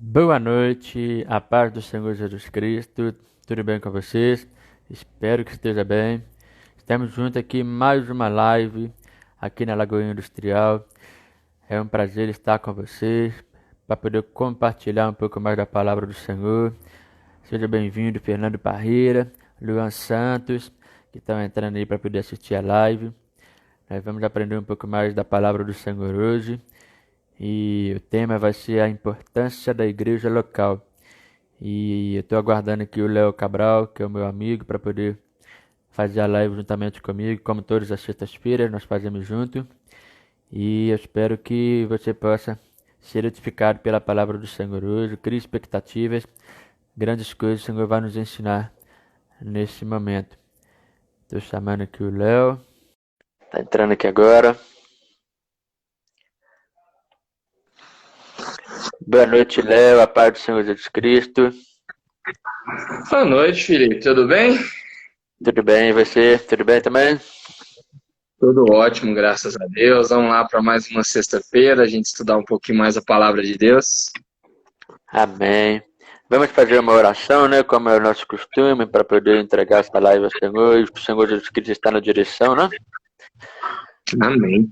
Boa noite, a paz do Senhor Jesus Cristo, tudo bem com vocês? Espero que esteja bem. Estamos juntos aqui em mais uma live aqui na Lagoinha Industrial. É um prazer estar com vocês para poder compartilhar um pouco mais da palavra do Senhor. Seja bem-vindo, Fernando Parreira, Luan Santos, que estão entrando aí para poder assistir a live. Nós vamos aprender um pouco mais da palavra do Senhor hoje. E o tema vai ser a importância da igreja local. E eu estou aguardando aqui o Léo Cabral, que é o meu amigo, para poder fazer a live juntamente comigo, como todas as sextas-feiras nós fazemos junto. E eu espero que você possa ser edificado pela palavra do Senhor hoje, crie expectativas, grandes coisas o Senhor vai nos ensinar nesse momento. Estou chamando aqui o Léo, está entrando aqui agora. Boa noite, Léo, a paz do Senhor Jesus Cristo. Boa noite, Felipe. Tudo bem? Tudo bem, e você? Tudo bem também? Tudo ótimo, graças a Deus. Vamos lá para mais uma sexta-feira, a gente estudar um pouquinho mais a palavra de Deus. Amém. Vamos fazer uma oração, né? Como é o nosso costume, para poder entregar essa live ao Senhor. E o Senhor Jesus Cristo está na direção, né? Amém.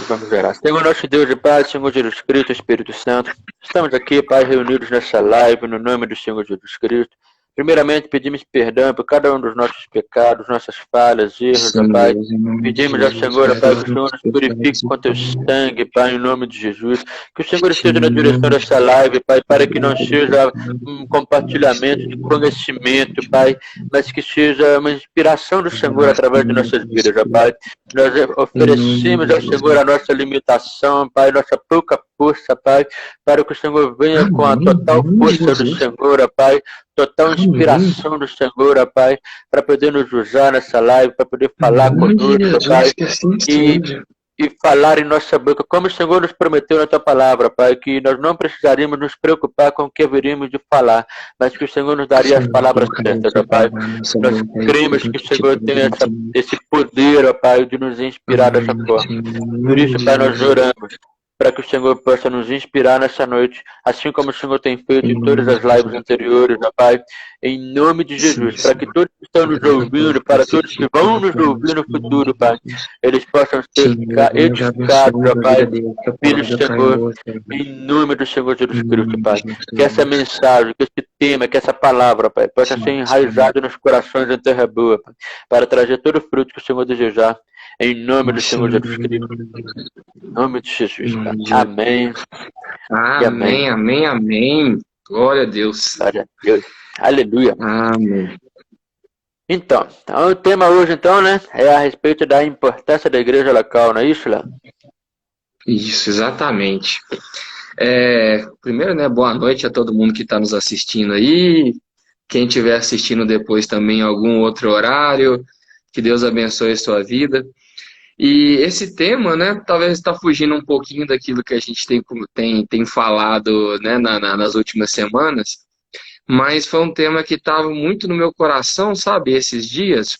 Vamos orar. Senhor nosso Deus e Pai, Senhor Jesus Cristo, Espírito Santo, estamos aqui, Pai, reunidos nessa live, no nome do Senhor Jesus Cristo. Primeiramente, pedimos perdão por cada um dos nossos pecados, nossas falhas, erros, ó Sim, Pai. Deus, em nome de Pedimos ao Jesus, Senhor, ó Pai, que o perdão Senhor dos nos purifique pecados e com teu pecados. sangue, Pai, em nome de Jesus. Que o Senhor esteja na Sim, direção dessa live, Pai, para que não seja um compartilhamento de Senhor. conhecimento, Pai, mas que seja uma inspiração do Senhor através de nossas vidas, ó Pai. Nós Em nome oferecemos de ao Senhor a Jesus. nossa limitação, Pai, nossa pouca força, Pai, para que o Senhor venha com a Amém. Em total nome de força do Jesus. Senhor, ó Pai, total Amém. inspiração do Senhor, ó Pai, para poder nos usar nessa live, para poder Em falar nome de conosco, ó Pai, Jesus, que assim e, seja. e falar em nossa boca, como o Senhor nos prometeu na tua palavra, Pai, que nós não precisaríamos nos preocupar com o que haveríamos de falar, mas que o Senhor nos daria as Senhor, palavras colocaria a certas, tua ó Pai. palavra na nossa Nós boca e cremos tudo que o que te Senhor tem permitimos. esse poder, ó Pai, de nos inspirar dessa Amém, forma. Senhor. Em Por nome isso, de Pai, nós Jesus. oramos para que o Senhor possa nos inspirar nessa noite, assim como o Senhor tem feito Em em todas nome as de lives Jesus. anteriores, ó Pai, em nome de Sim, Jesus, para que Senhor. todos que estão nos Obrigado pela ouvindo, para força todos que que tem vão nos ouvir conosco, no em nome futuro, de Pai, Jesus. eles possam ser Senhor, nós edificados, abençoamos ó a vida Pai, deles, que a pelo palavra Senhor, caiu, Senhor. em nome do Senhor Jesus Em Cristo, nome de Pai. Que essa Jesus. mensagem, que esse tema, que essa palavra, Pai, possa ser Sim, Senhor. enraizado nos corações em terra boa, Pai, para trazer todo o fruto que o Senhor desejar, em nome do Senhor Sim, Jesus Deus, em Cristo. nome de Jesus. Em nome de Em Jesus, Pai. nome de Jesus. Amém e amém. Amém, amém, amém. Glória a Deus. Glória a Deus. Aleluia. Amém. Então, o tema hoje, então, né, é a respeito da importância da igreja local, não é isso, Léo? Isso, exatamente. Primeiro, né, boa noite a todo mundo que está nos assistindo aí. Quem estiver assistindo depois também em algum outro horário, que Deus abençoe a sua vida. E esse tema, né, talvez está fugindo um pouquinho daquilo que a gente tem falado, né, nas últimas semanas, mas foi um tema que estava muito no meu coração, sabe, esses dias,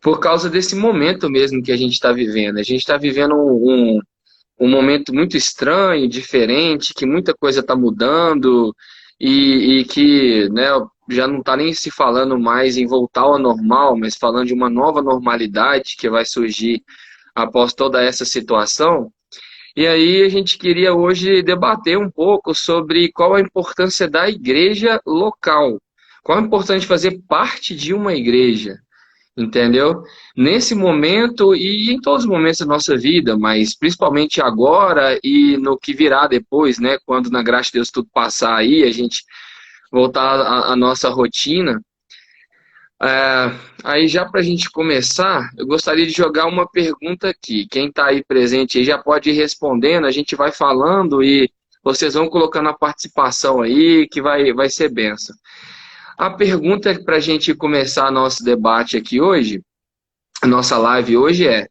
por causa desse momento mesmo que a gente está vivendo. A gente está vivendo um momento muito estranho, diferente, que muita coisa está mudando e que, né, já não está nem se falando mais em voltar ao normal, mas falando de uma nova normalidade que vai surgir após toda essa situação. E aí a gente queria hoje debater um pouco sobre qual a importância da igreja local. Qual a importância de fazer parte de uma igreja, entendeu? Nesse momento e em todos os momentos da nossa vida, mas principalmente agora e no que virá depois, né? Quando na graça de Deus tudo passar aí, a gente voltar à nossa rotina. Aí já para a gente começar, eu gostaria de jogar uma pergunta aqui. Quem está aí presente aí já pode ir respondendo, a gente vai falando e vocês vão colocando a participação aí, que vai ser benção. A pergunta para a gente começar nosso debate aqui hoje, a nossa live hoje é: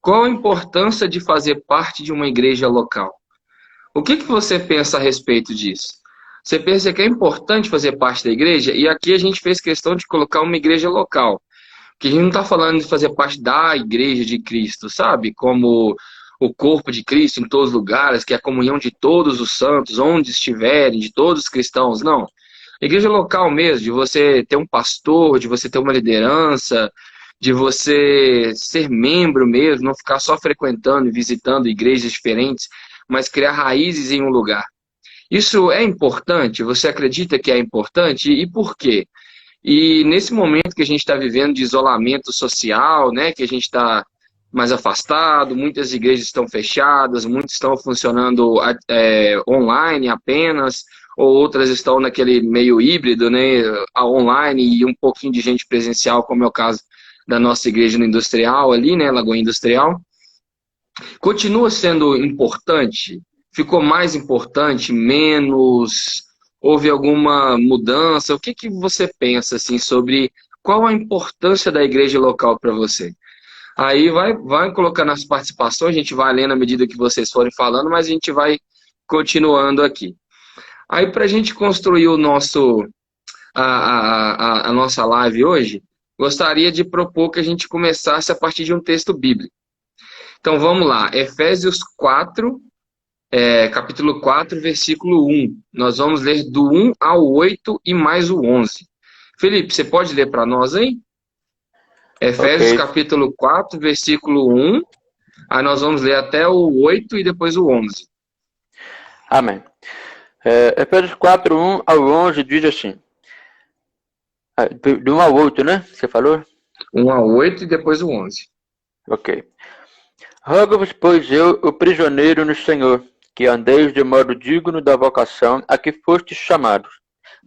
qual a importância de fazer parte de uma igreja local? O que você pensa a respeito disso? Você pensa que é importante fazer parte da igreja? E aqui a gente fez questão de colocar uma igreja local. Porque a gente não está falando de fazer parte da igreja de Cristo, sabe? Como o corpo de Cristo em todos os lugares, que é a comunhão de todos os santos, onde estiverem, de todos os cristãos. Não. Igreja local mesmo, de você ter um pastor, de você ter uma liderança, de você ser membro mesmo, não ficar só frequentando e visitando igrejas diferentes, mas criar raízes em um lugar. Isso é importante? Você acredita que é importante? E por quê? E nesse momento que a gente está vivendo de isolamento social, né, que a gente está mais afastado, muitas igrejas estão fechadas, muitas estão funcionando online apenas, ou outras estão naquele meio híbrido, né, online e um pouquinho de gente presencial, como é o caso da nossa igreja no Industrial ali, né, Lagoa Industrial. Continua sendo importante? Ficou mais importante? Menos? Houve alguma mudança? O que que você pensa assim sobre qual a importância da igreja local para você? Aí vai colocando as participações, a gente vai lendo à medida que vocês forem falando, mas a gente vai continuando aqui. Aí para a gente construir a nossa live hoje, gostaria de propor que a gente começasse a partir de um texto bíblico. Então vamos lá, Efésios 4, capítulo 4, versículo 1. Nós vamos ler do 1 ao 8 e mais o 11. Felipe, você pode ler para nós aí? Efésios Ok. capítulo 4, versículo 1. Aí nós vamos ler até o 8 e depois o 11. Amém. Efésios 4, 1 ao 11 diz assim. Do 1 ao 8, né? Você falou? 1 ao 8 e depois o 11. Ok. Rogo-vos, pois eu, o prisioneiro no Senhor, que andeis de modo digno da vocação a que fostes chamados,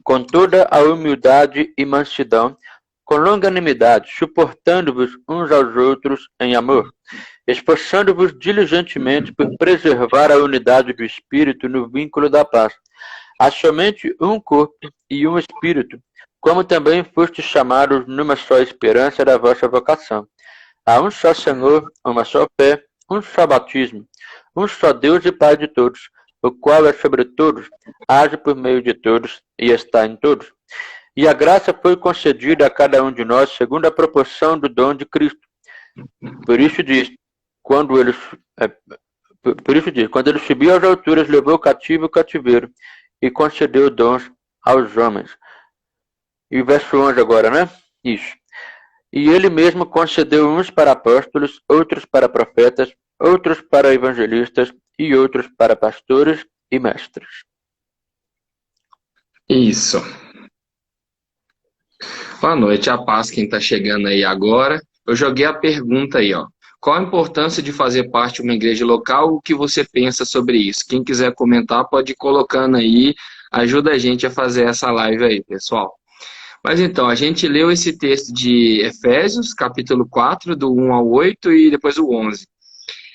com toda a humildade e mansidão, com longanimidade, suportando-vos uns aos outros em amor, esforçando-vos diligentemente por preservar a unidade do Espírito no vínculo da paz. Há somente um corpo e um Espírito, como também fostes chamados numa só esperança da vossa vocação. Há um só Senhor, uma só fé, um só batismo, um só Deus e Pai de todos, o qual é sobre todos, age por meio de todos e está em todos. E a graça foi concedida a cada um de nós segundo a proporção do dom de Cristo. Por isso diz, quando ele subiu às alturas, levou cativo o cativeiro e concedeu dons aos homens. E o verso 11 agora, né? Isso. E ele mesmo concedeu uns para apóstolos, outros para profetas, outros para evangelistas e outros para pastores e mestres. Isso. Boa noite, a paz quem está chegando aí agora. Eu joguei a pergunta aí, ó. Qual a importância de fazer parte de uma igreja local? O que você pensa sobre isso? Quem quiser comentar pode ir colocando aí. Ajuda a gente a fazer essa live aí, pessoal. Mas então, a gente leu esse texto de Efésios, capítulo 4, do 1 ao 8 e depois o 11.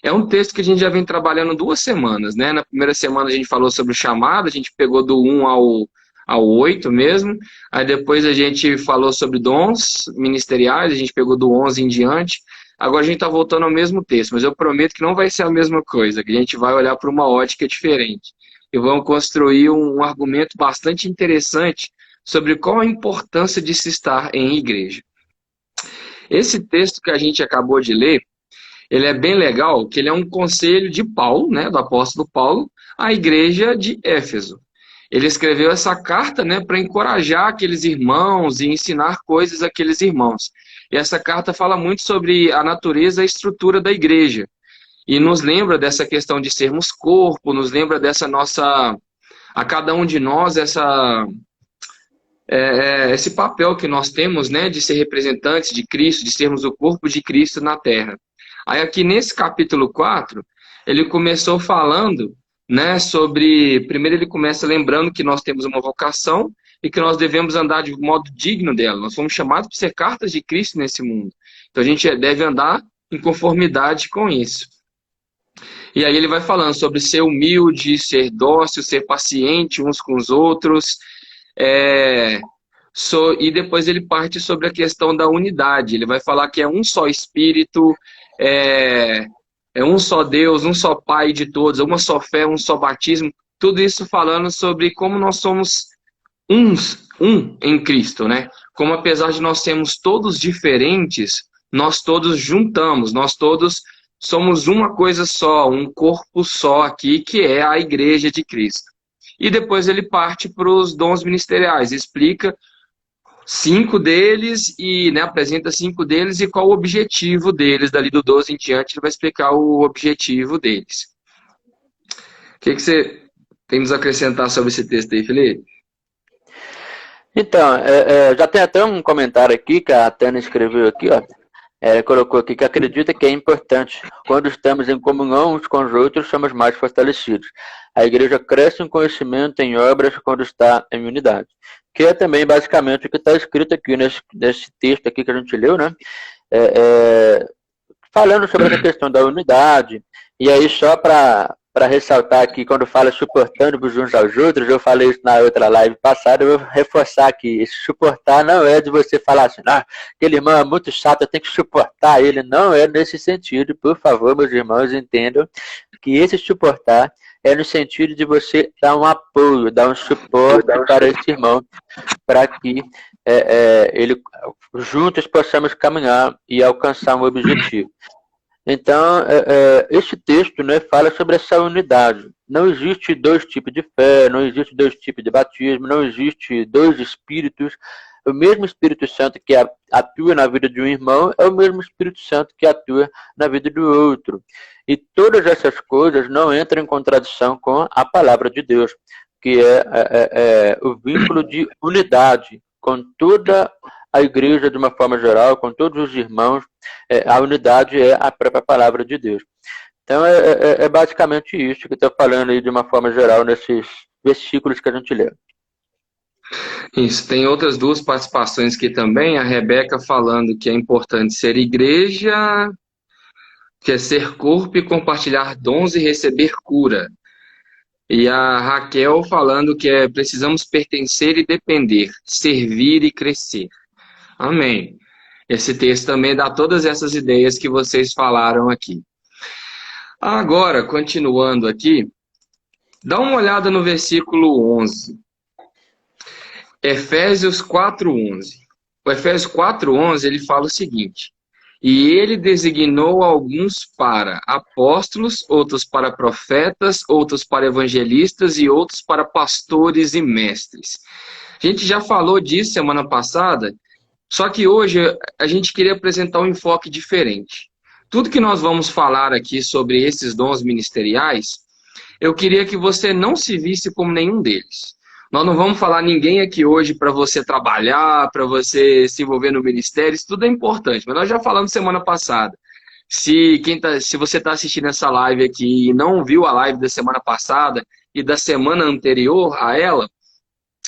É um texto que a gente já vem trabalhando 2 semanas, né? Na primeira semana a gente falou sobre o chamado, a gente pegou do 1 ao 8 mesmo. Aí depois a gente falou sobre dons ministeriais, a gente pegou do 11 em diante. Agora a gente está voltando ao mesmo texto, mas eu prometo que não vai ser a mesma coisa, que a gente vai olhar para uma ótica diferente. E vamos construir um argumento bastante interessante sobre qual a importância de se estar em igreja. Esse texto que a gente acabou de ler, ele é bem legal, que ele é um conselho de Paulo, né, do apóstolo Paulo, à igreja de Éfeso. Ele escreveu essa carta, né, para encorajar aqueles irmãos e ensinar coisas àqueles irmãos. E essa carta fala muito sobre a natureza e a estrutura da igreja. E nos lembra dessa questão de sermos corpo, nos lembra dessa nossa, a cada um de nós, esse papel que nós temos, né, de ser representantes de Cristo, de sermos o corpo de Cristo na Terra. Aí aqui nesse capítulo 4, ele começou falando, né, sobre... Primeiro ele começa lembrando que nós temos uma vocação e que nós devemos andar de modo digno dela. Nós fomos chamados para ser cartas de Cristo nesse mundo. Então a gente deve andar em conformidade com isso. E aí ele vai falando sobre ser humilde, ser dócil, ser paciente uns com os outros. E depois ele parte sobre a questão da unidade. Ele vai falar que é um só Espírito, é um só Deus, um só Pai de todos, uma só fé, um só batismo. Tudo isso falando sobre como nós somos um em Cristo, né? Como apesar de nós sermos todos diferentes, nós todos juntamos, nós todos somos uma coisa só, um corpo só aqui, que é a Igreja de Cristo. E depois ele parte para os dons ministeriais, explica 5 deles e, né, apresenta 5 deles e qual o objetivo deles. Dali do 12 em diante, ele vai explicar o objetivo deles. O que você tem nos acrescentar sobre esse texto aí, Felipe? Então, já tem até um comentário aqui que a Tânia escreveu aqui, ó. Colocou aqui que acredita que é importante. Quando estamos em comunhão uns com os outros, somos mais fortalecidos. A igreja cresce em conhecimento, em obras, quando está em unidade. Que é também basicamente o que está escrito aqui nesse texto aqui que a gente leu, né? Falando sobre essa questão da unidade. E aí, só para ressaltar aqui, quando fala suportando uns aos outros, eu falei isso na outra live passada, eu vou reforçar aqui. Esse suportar não é de você falar assim, aquele irmão é muito chato, eu tenho que suportar ele. Não é nesse sentido. Por favor, meus irmãos, entendam que esse suportar é no sentido de você dar um apoio, dar um suporte para esse irmão, para que juntos possamos caminhar e alcançar um objetivo. Então, esse texto, né, fala sobre essa unidade. Não existe 2 tipos de fé, não existe 2 tipos de batismo, não existe 2 espíritos. O mesmo Espírito Santo que atua na vida de um irmão é o mesmo Espírito Santo que atua na vida do outro. E todas essas coisas não entram em contradição com a palavra de Deus, que é o vínculo de unidade com toda a igreja de uma forma geral, com todos os irmãos. A unidade é a própria palavra de Deus. Então, é basicamente isso que eu estou falando aí de uma forma geral nesses versículos que a gente lê. Isso, tem outras 2 participações aqui também, a Rebeca falando que é importante ser igreja, que é ser corpo e compartilhar dons e receber cura. E a Raquel falando que precisamos pertencer e depender, servir e crescer. Amém. Esse texto também dá todas essas ideias que vocês falaram aqui. Agora, continuando aqui, dá uma olhada no versículo 11. Efésios 4:11. O Efésios 4:11, ele fala o seguinte: e ele designou alguns para apóstolos, outros para profetas, outros para evangelistas e outros para pastores e mestres. A gente já falou disso semana passada, só que hoje a gente queria apresentar um enfoque diferente. Tudo que nós vamos falar aqui sobre esses dons ministeriais, eu queria que você não se visse como nenhum deles. Nós não vamos falar ninguém aqui hoje para você trabalhar, para você se envolver no ministério, isso tudo é importante, mas nós já falamos semana passada. Se você está assistindo essa live aqui e não viu a live da semana passada e da semana anterior a ela,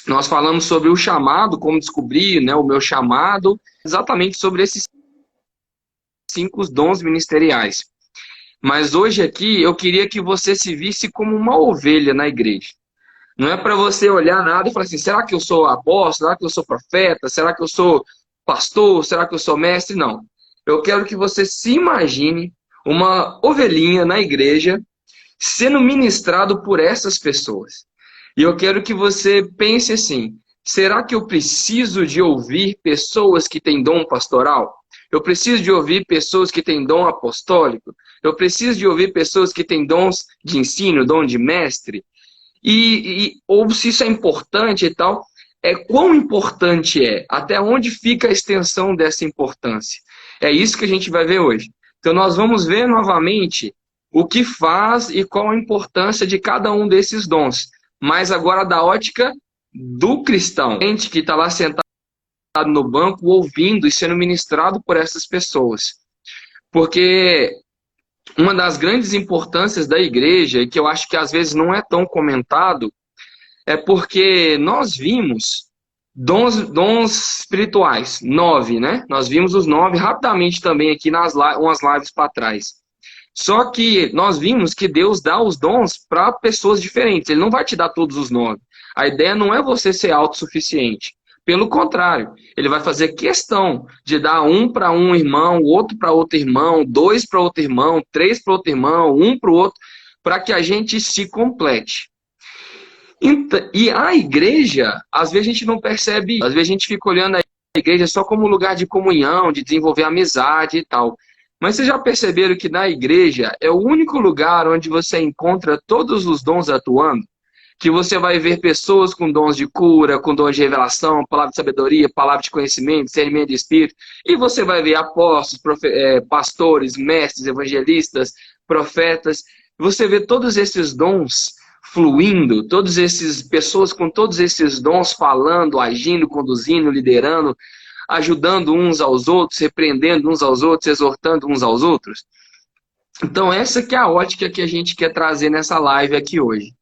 nós falamos sobre o chamado, como descobrir, né, o meu chamado, exatamente sobre esses 5 dons ministeriais. Mas hoje aqui eu queria que você se visse como uma ovelha na igreja. Não é para você olhar nada e falar assim, será que eu sou apóstolo? Será que eu sou profeta? Será que eu sou pastor? Será que eu sou mestre? Não. Eu quero que você se imagine uma ovelhinha na igreja sendo ministrado por essas pessoas. E eu quero que você pense assim, será que eu preciso de ouvir pessoas que têm dom pastoral? Eu preciso de ouvir pessoas que têm dom apostólico? Eu preciso de ouvir pessoas que têm dons de ensino, dom de mestre? Ou se isso é importante e tal, quão importante é? Até onde fica a extensão dessa importância? É isso que a gente vai ver hoje. Então nós vamos ver novamente o que faz e qual a importância de cada um desses dons. Mas agora da ótica do cristão. Gente que está lá sentado no banco, ouvindo e sendo ministrado por essas pessoas. Porque uma das grandes importâncias da igreja, e que eu acho que às vezes não é tão comentado, é porque nós vimos dons espirituais, 9, né? Nós vimos os 9 rapidamente também aqui umas lives para trás. Só que nós vimos que Deus dá os dons para pessoas diferentes. Ele não vai te dar todos os 9. A ideia não é você ser autossuficiente. Pelo contrário, ele vai fazer questão de dar um para um irmão, outro para outro irmão, 2 para outro irmão, 3 para outro irmão, 1 para o outro, para que a gente se complete. E a igreja, às vezes a gente não percebe, às vezes a gente fica olhando a igreja só como lugar de comunhão, de desenvolver amizade e tal. Mas vocês já perceberam que na igreja é o único lugar onde você encontra todos os dons atuando? Que você vai ver pessoas com dons de cura, com dons de revelação, palavra de sabedoria, palavra de conhecimento, discernimento de espírito, e você vai ver apóstolos, pastores, mestres, evangelistas, profetas, você vê todos esses dons fluindo, todas essas pessoas com todos esses dons falando, agindo, conduzindo, liderando, ajudando uns aos outros, repreendendo uns aos outros, exortando uns aos outros. Então essa que é a ótica que a gente quer trazer nessa live aqui hoje.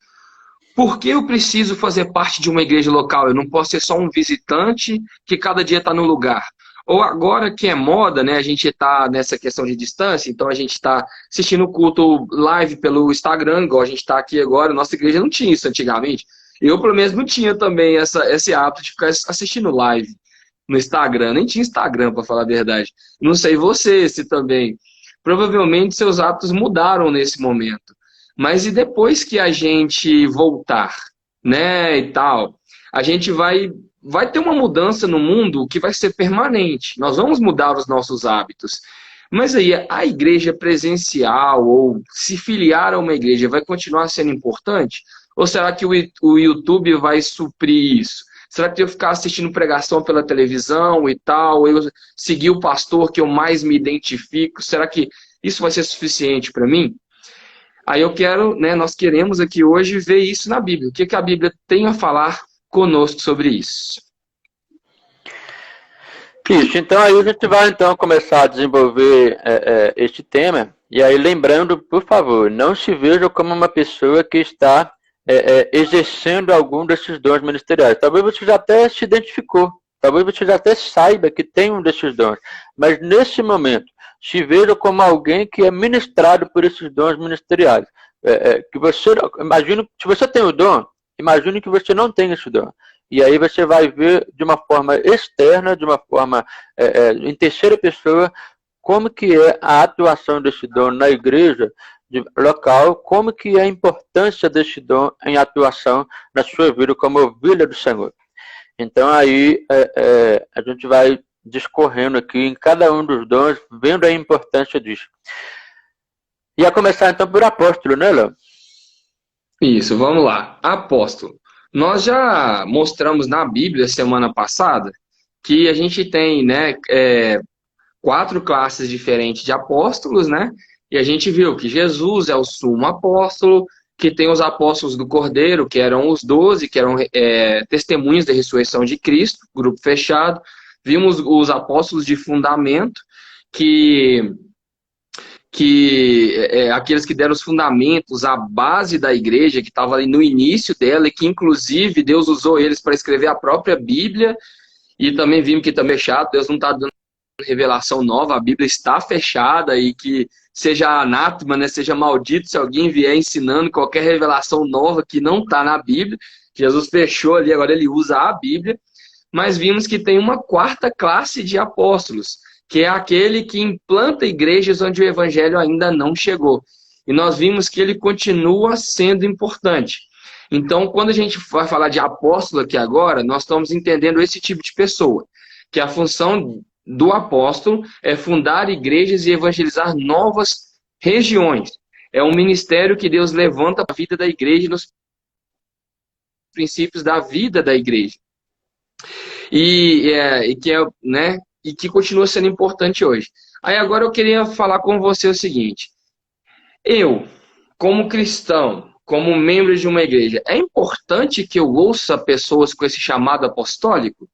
Por que eu preciso fazer parte de uma igreja local? Eu não posso ser só um visitante que cada dia está no lugar. Ou agora que é moda, né? A gente está nessa questão de distância, então a gente está assistindo o culto live pelo Instagram, igual a gente está aqui agora. Nossa igreja não tinha isso antigamente. Eu, pelo menos, não tinha também esse hábito de ficar assistindo live no Instagram. Nem tinha Instagram, para falar a verdade. Não sei você se também. Provavelmente seus hábitos mudaram nesse momento. Mas e depois que a gente voltar, né, e tal, a gente vai ter uma mudança no mundo que vai ser permanente. Nós vamos mudar os nossos hábitos. Mas aí, a igreja presencial ou se filiar a uma igreja vai continuar sendo importante? Ou será que o YouTube vai suprir isso? Será que eu ficar assistindo pregação pela televisão e tal, eu seguir o pastor que eu mais me identifico, será que isso vai ser suficiente para mim? Aí eu quero, né, nós queremos aqui hoje ver isso na Bíblia. O que a Bíblia tem a falar conosco sobre isso? Isso, então aí a gente vai então começar a desenvolver este tema. E aí lembrando, por favor, não se veja como uma pessoa que está exercendo algum desses dons ministeriais. Talvez você já até se identificou, talvez você já até saiba que tem um desses dons. Mas nesse momento, se veja como alguém que é ministrado por esses dons ministeriais. Que você, imagine, se você tem o dom, imagine que você não tem esse dom. E aí você vai ver de uma forma externa, de uma forma em terceira pessoa, como que é a atuação desse dom na igreja local, como que é a importância desse dom em atuação na sua vida como ovelha do Senhor. Então aí a gente vai discorrendo aqui em cada um dos dons, vendo a importância disso. E a começar então por apóstolo, né, Léo? Isso, vamos lá. Apóstolo. Nós já mostramos na Bíblia semana passada que a gente tem, né, 4 classes diferentes de apóstolos, né? E a gente viu que Jesus é o sumo apóstolo, que tem os apóstolos do Cordeiro, que eram os 12, que eram testemunhas da ressurreição de Cristo, grupo fechado. Vimos os apóstolos de fundamento, que aqueles que deram os fundamentos, a base da igreja, que estava ali no início dela, e que inclusive Deus usou eles para escrever a própria Bíblia, e também vimos que também é chato, Deus não está dando revelação nova, a Bíblia está fechada, e que seja anátema, né, seja maldito se alguém vier ensinando qualquer revelação nova que não está na Bíblia. Jesus fechou ali, agora ele usa a Bíblia. Mas vimos que tem uma 4ª classe de apóstolos, que é aquele que implanta igrejas onde o evangelho ainda não chegou. E nós vimos que ele continua sendo importante. Então, quando a gente vai falar de apóstolo aqui agora, nós estamos entendendo esse tipo de pessoa, que a função do apóstolo é fundar igrejas e evangelizar novas regiões. É um ministério que Deus levanta para a vida da igreja, nos princípios da vida da igreja. E que continua sendo importante hoje. Aí agora eu queria falar com você o seguinte: eu, como cristão, como membro de uma igreja, é importante que eu ouça pessoas com esse chamado apostólico?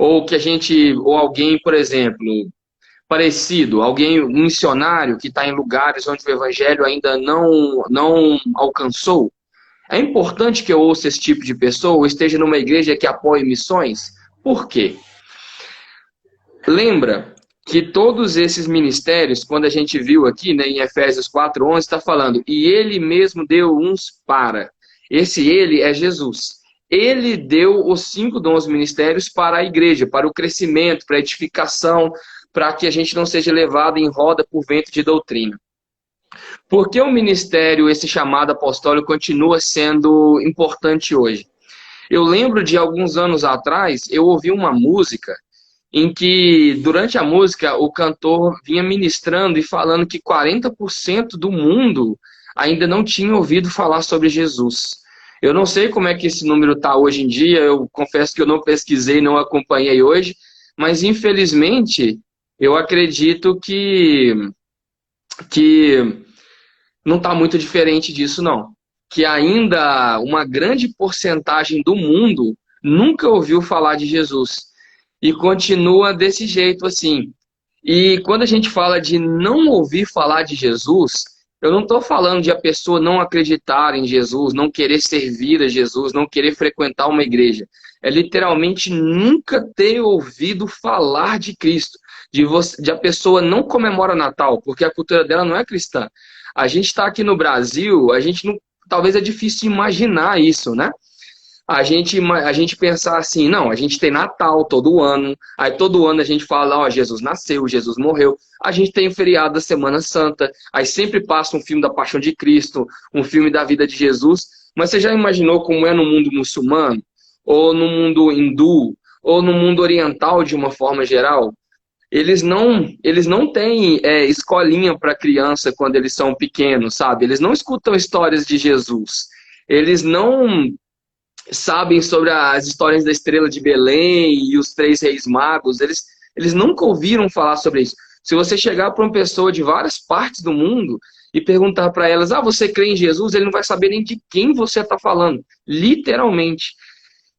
Ou ou alguém, por exemplo, parecido, alguém, um missionário que está em lugares onde o evangelho ainda não alcançou? É importante que eu ouça esse tipo de pessoa, ou esteja numa igreja que apoie missões? Por quê? Lembra que todos esses ministérios, quando a gente viu aqui, né, em Efésios 4:11, está falando, e ele mesmo deu uns para. Esse ele é Jesus. Ele deu os 5 dons ministérios para a igreja, para o crescimento, para a edificação, para que a gente não seja levado em roda por vento de doutrina. Por que o ministério, esse chamado apostólico, continua sendo importante hoje? Eu lembro de alguns anos atrás, eu ouvi uma música em que, durante a música, o cantor vinha ministrando e falando que 40% do mundo ainda não tinha ouvido falar sobre Jesus. Eu não sei como é que esse número está hoje em dia, eu confesso que eu não pesquisei, não acompanhei hoje, mas infelizmente eu acredito que não está muito diferente disso, não. Que ainda uma grande porcentagem do mundo nunca ouviu falar de Jesus. E continua desse jeito assim. E quando a gente fala de não ouvir falar de Jesus, eu não estou falando de a pessoa não acreditar em Jesus, não querer servir a Jesus, não querer frequentar uma igreja. É literalmente nunca ter ouvido falar de Cristo. De a pessoa não comemora Natal, porque a cultura dela não é cristã. A gente está aqui no Brasil, a gente não, talvez é difícil imaginar isso, né? A gente pensar assim, não, a gente tem Natal todo ano, aí todo ano a gente fala, ó, Jesus nasceu, Jesus morreu, a gente tem o feriado da Semana Santa, aí sempre passa um filme da Paixão de Cristo, um filme da vida de Jesus, mas você já imaginou como é no mundo muçulmano, ou no mundo hindu, ou no mundo oriental de uma forma geral? Eles não têm escolinha para criança quando eles são pequenos, sabe? Eles não escutam histórias de Jesus. Eles não sabem sobre as histórias da Estrela de Belém e os Três Reis Magos. Eles nunca ouviram falar sobre isso. Se você chegar para uma pessoa de várias partes do mundo e perguntar para elas, você crê em Jesus? Ele não vai saber nem de quem você está falando, literalmente.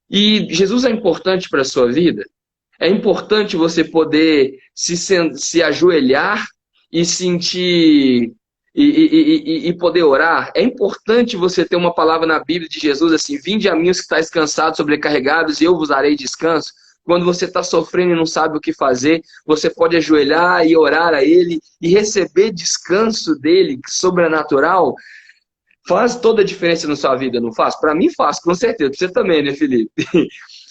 E Jesus é importante para a sua vida? É importante você poder se ajoelhar e sentir e poder orar. É importante você ter uma palavra na Bíblia de Jesus assim: vinde a mim os que estáis cansados, sobrecarregados, e eu vos darei descanso. Quando você está sofrendo e não sabe o que fazer, você pode ajoelhar e orar a Ele e receber descanso dele, sobrenatural. Faz toda a diferença na sua vida, não faz? Para mim faz, com certeza. Pra você também, né, Felipe?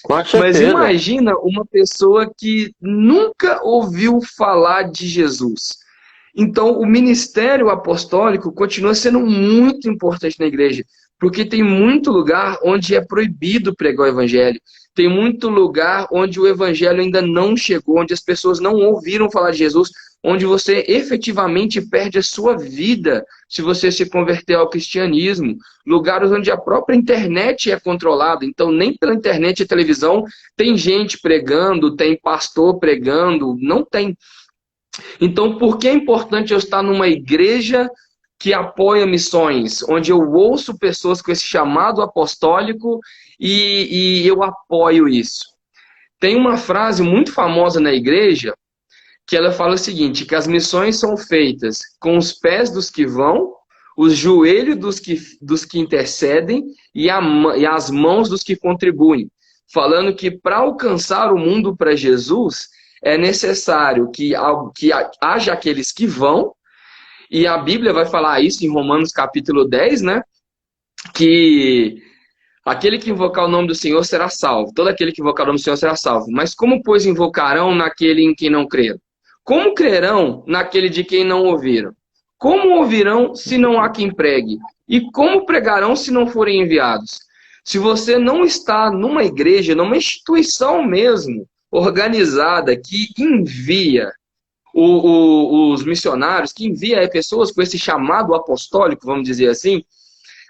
Com Mas certeza. imagina uma pessoa que nunca ouviu falar de Jesus. Então, o ministério apostólico continua sendo muito importante na igreja, porque tem muito lugar onde é proibido pregar o evangelho. Tem muito lugar onde o evangelho ainda não chegou, onde as pessoas não ouviram falar de Jesus, onde você efetivamente perde a sua vida se você se converter ao cristianismo. Lugares onde a própria internet é controlada. Então, nem pela internet e televisão tem gente pregando, tem pastor pregando, não tem. Então, por que é importante eu estar numa igreja que apoia missões, onde eu ouço pessoas com esse chamado apostólico e eu apoio isso? Tem uma frase muito famosa na igreja que ela fala o seguinte, que as missões são feitas com os pés dos que vão, os joelhos dos que intercedem e as mãos dos que contribuem. Falando que para alcançar o mundo para Jesus, é necessário que haja aqueles que vão, e a Bíblia vai falar isso em Romanos capítulo 10, né? Que aquele que invocar o nome do Senhor será salvo. Todo aquele que invocar o nome do Senhor será salvo. Mas como, pois, invocarão naquele em quem não creram? Como crerão naquele de quem não ouviram? Como ouvirão se não há quem pregue? E como pregarão se não forem enviados? Se você não está numa igreja, numa instituição mesmo, organizada, que envia os missionários, que envia pessoas com esse chamado apostólico, vamos dizer assim,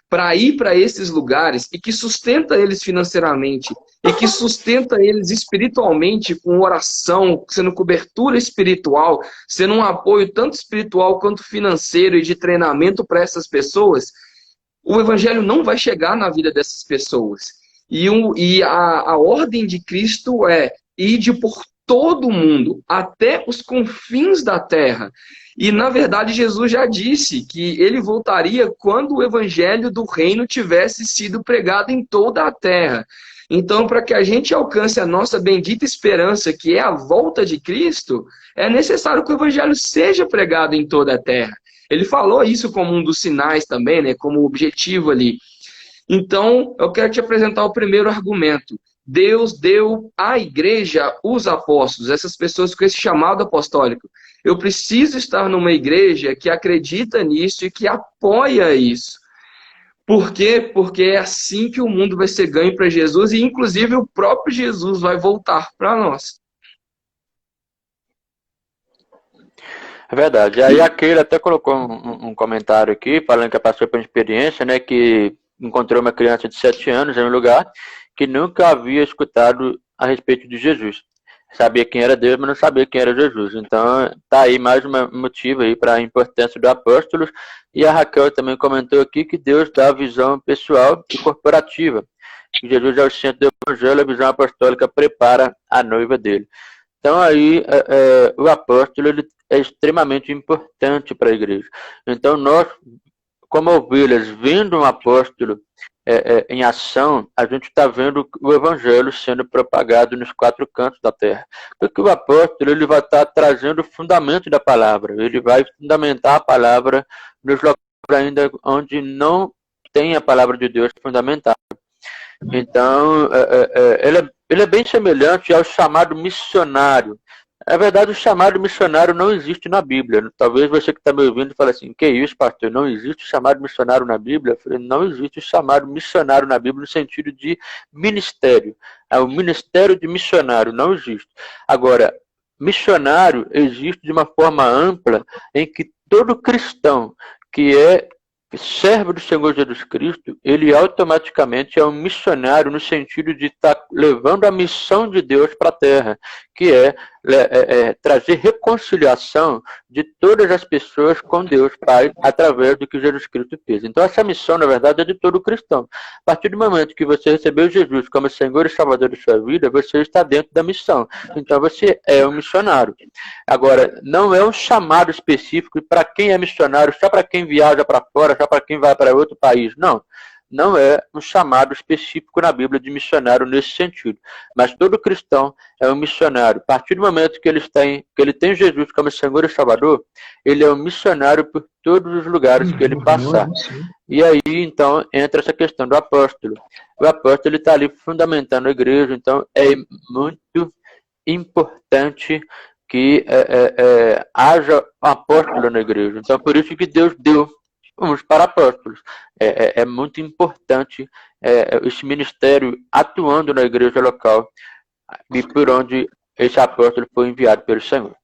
para ir para esses lugares e que sustenta eles financeiramente e que sustenta eles espiritualmente com oração, sendo cobertura espiritual, sendo um apoio tanto espiritual quanto financeiro e de treinamento para essas pessoas, o evangelho não vai chegar na vida dessas pessoas. E a ordem de Cristo é ide por todo o mundo, até os confins da terra. E, na verdade, Jesus já disse que ele voltaria quando o evangelho do reino tivesse sido pregado em toda a terra. Então, para que a gente alcance a nossa bendita esperança, que é a volta de Cristo, é necessário que o evangelho seja pregado em toda a terra. Ele falou isso como um dos sinais também, né, como objetivo ali. Então, eu quero te apresentar o primeiro argumento. Deus deu à igreja os apóstolos, essas pessoas com esse chamado apostólico. Eu preciso estar numa igreja que acredita nisso e que apoia isso. Por quê? Porque é assim que o mundo vai ser ganho para Jesus e, inclusive, o próprio Jesus vai voltar para nós. É verdade. Aí a Keila até colocou um comentário aqui, falando que passou por uma experiência, né, que encontrou uma criança de 7 anos em um lugar que nunca havia escutado a respeito de Jesus. Sabia quem era Deus, mas não sabia quem era Jesus. Então, tá aí mais um motivo aí para a importância do apóstolo. E a Raquel também comentou aqui que Deus dá a visão pessoal e corporativa. Que Jesus é o centro do evangelho, a visão apostólica prepara a noiva dele. Então aí o apóstolo ele é extremamente importante para a igreja. Então nós, como ovelhas, vendo um apóstolo em ação, a gente está vendo o evangelho sendo propagado nos 4 cantos da terra. Porque o apóstolo ele vai estar trazendo o fundamento da palavra, ele vai fundamentar a palavra nos locais ainda onde não tem a palavra de Deus fundamentada. Então, ele é bem semelhante ao chamado missionário. Na verdade, o chamado missionário não existe na Bíblia. Talvez você que está me ouvindo fale assim, que isso, pastor? Não existe o chamado missionário na Bíblia? Eu falei, não existe o chamado missionário na Bíblia no sentido de ministério. O ministério de missionário não existe. Agora, missionário existe de uma forma ampla em que todo cristão que é servo do Senhor Jesus Cristo, ele automaticamente é um missionário no sentido de estar levando a missão de Deus para a terra, que é trazer reconciliação de todas as pessoas com Deus Pai através do que Jesus Cristo fez. Então essa missão, na verdade, é de todo cristão. A partir do momento que você recebeu Jesus como Senhor e Salvador de sua vida, você está dentro da missão. Então você é um missionário. Agora, não é um chamado específico para quem é missionário, só para quem viaja para fora, só para quem vai para outro país. Não. Não é um chamado específico na Bíblia de missionário nesse sentido. Mas todo cristão é um missionário. A partir do momento que ele tem Jesus como Senhor e Salvador, ele é um missionário por todos os lugares que ele passar. E aí, então, entra essa questão do apóstolo. O apóstolo está ali fundamentando a igreja, então é muito importante que haja um apóstolo na igreja. Então, por isso que Deus deu uns para apóstolos. É muito importante esse ministério atuando na igreja local e por onde esse apóstolo foi enviado pelo Senhor.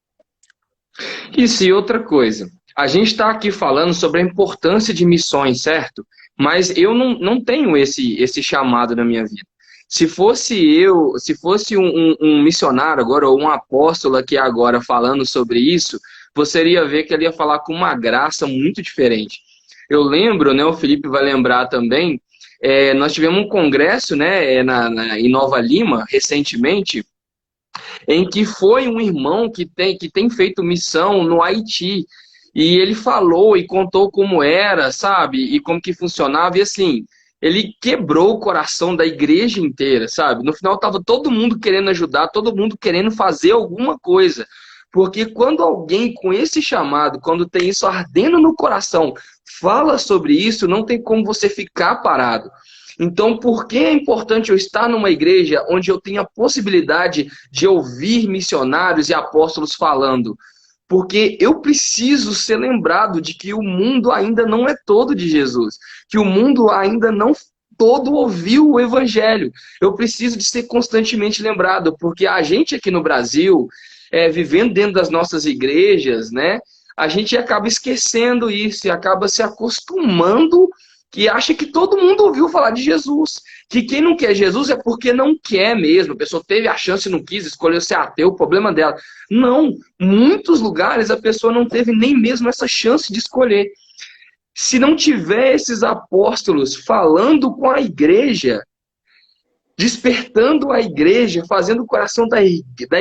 Isso, e outra coisa. A gente está aqui falando sobre a importância de missões, certo? Mas eu não tenho esse chamado na minha vida. Se fosse um missionário agora, ou um apóstolo aqui agora falando sobre isso, você iria ver que ele ia falar com uma graça muito diferente. Eu lembro, né, o Felipe vai lembrar também, nós tivemos um congresso, né, em Nova Lima, recentemente, em que foi um irmão que tem feito missão no Haiti, e ele falou e contou como era, sabe, e como que funcionava, e assim, ele quebrou o coração da igreja inteira, sabe, no final estava todo mundo querendo ajudar, todo mundo querendo fazer alguma coisa, porque quando alguém com esse chamado, quando tem isso ardendo no coração, fala sobre isso, não tem como você ficar parado. Então, por que é importante eu estar numa igreja onde eu tenho a possibilidade de ouvir missionários e apóstolos falando? Porque eu preciso ser lembrado de que o mundo ainda não é todo de Jesus, que o mundo ainda não todo ouviu o evangelho. Eu preciso de ser constantemente lembrado, porque a gente aqui no Brasil, vivendo dentro das nossas igrejas, né, a gente acaba esquecendo isso e acaba se acostumando que acha que todo mundo ouviu falar de Jesus. Que quem não quer Jesus é porque não quer mesmo. A pessoa teve a chance e não quis, escolheu ser ateu, o problema dela. Não, muitos lugares a pessoa não teve nem mesmo essa chance de escolher. Se não tiver esses apóstolos falando com a igreja, despertando a igreja, fazendo o coração da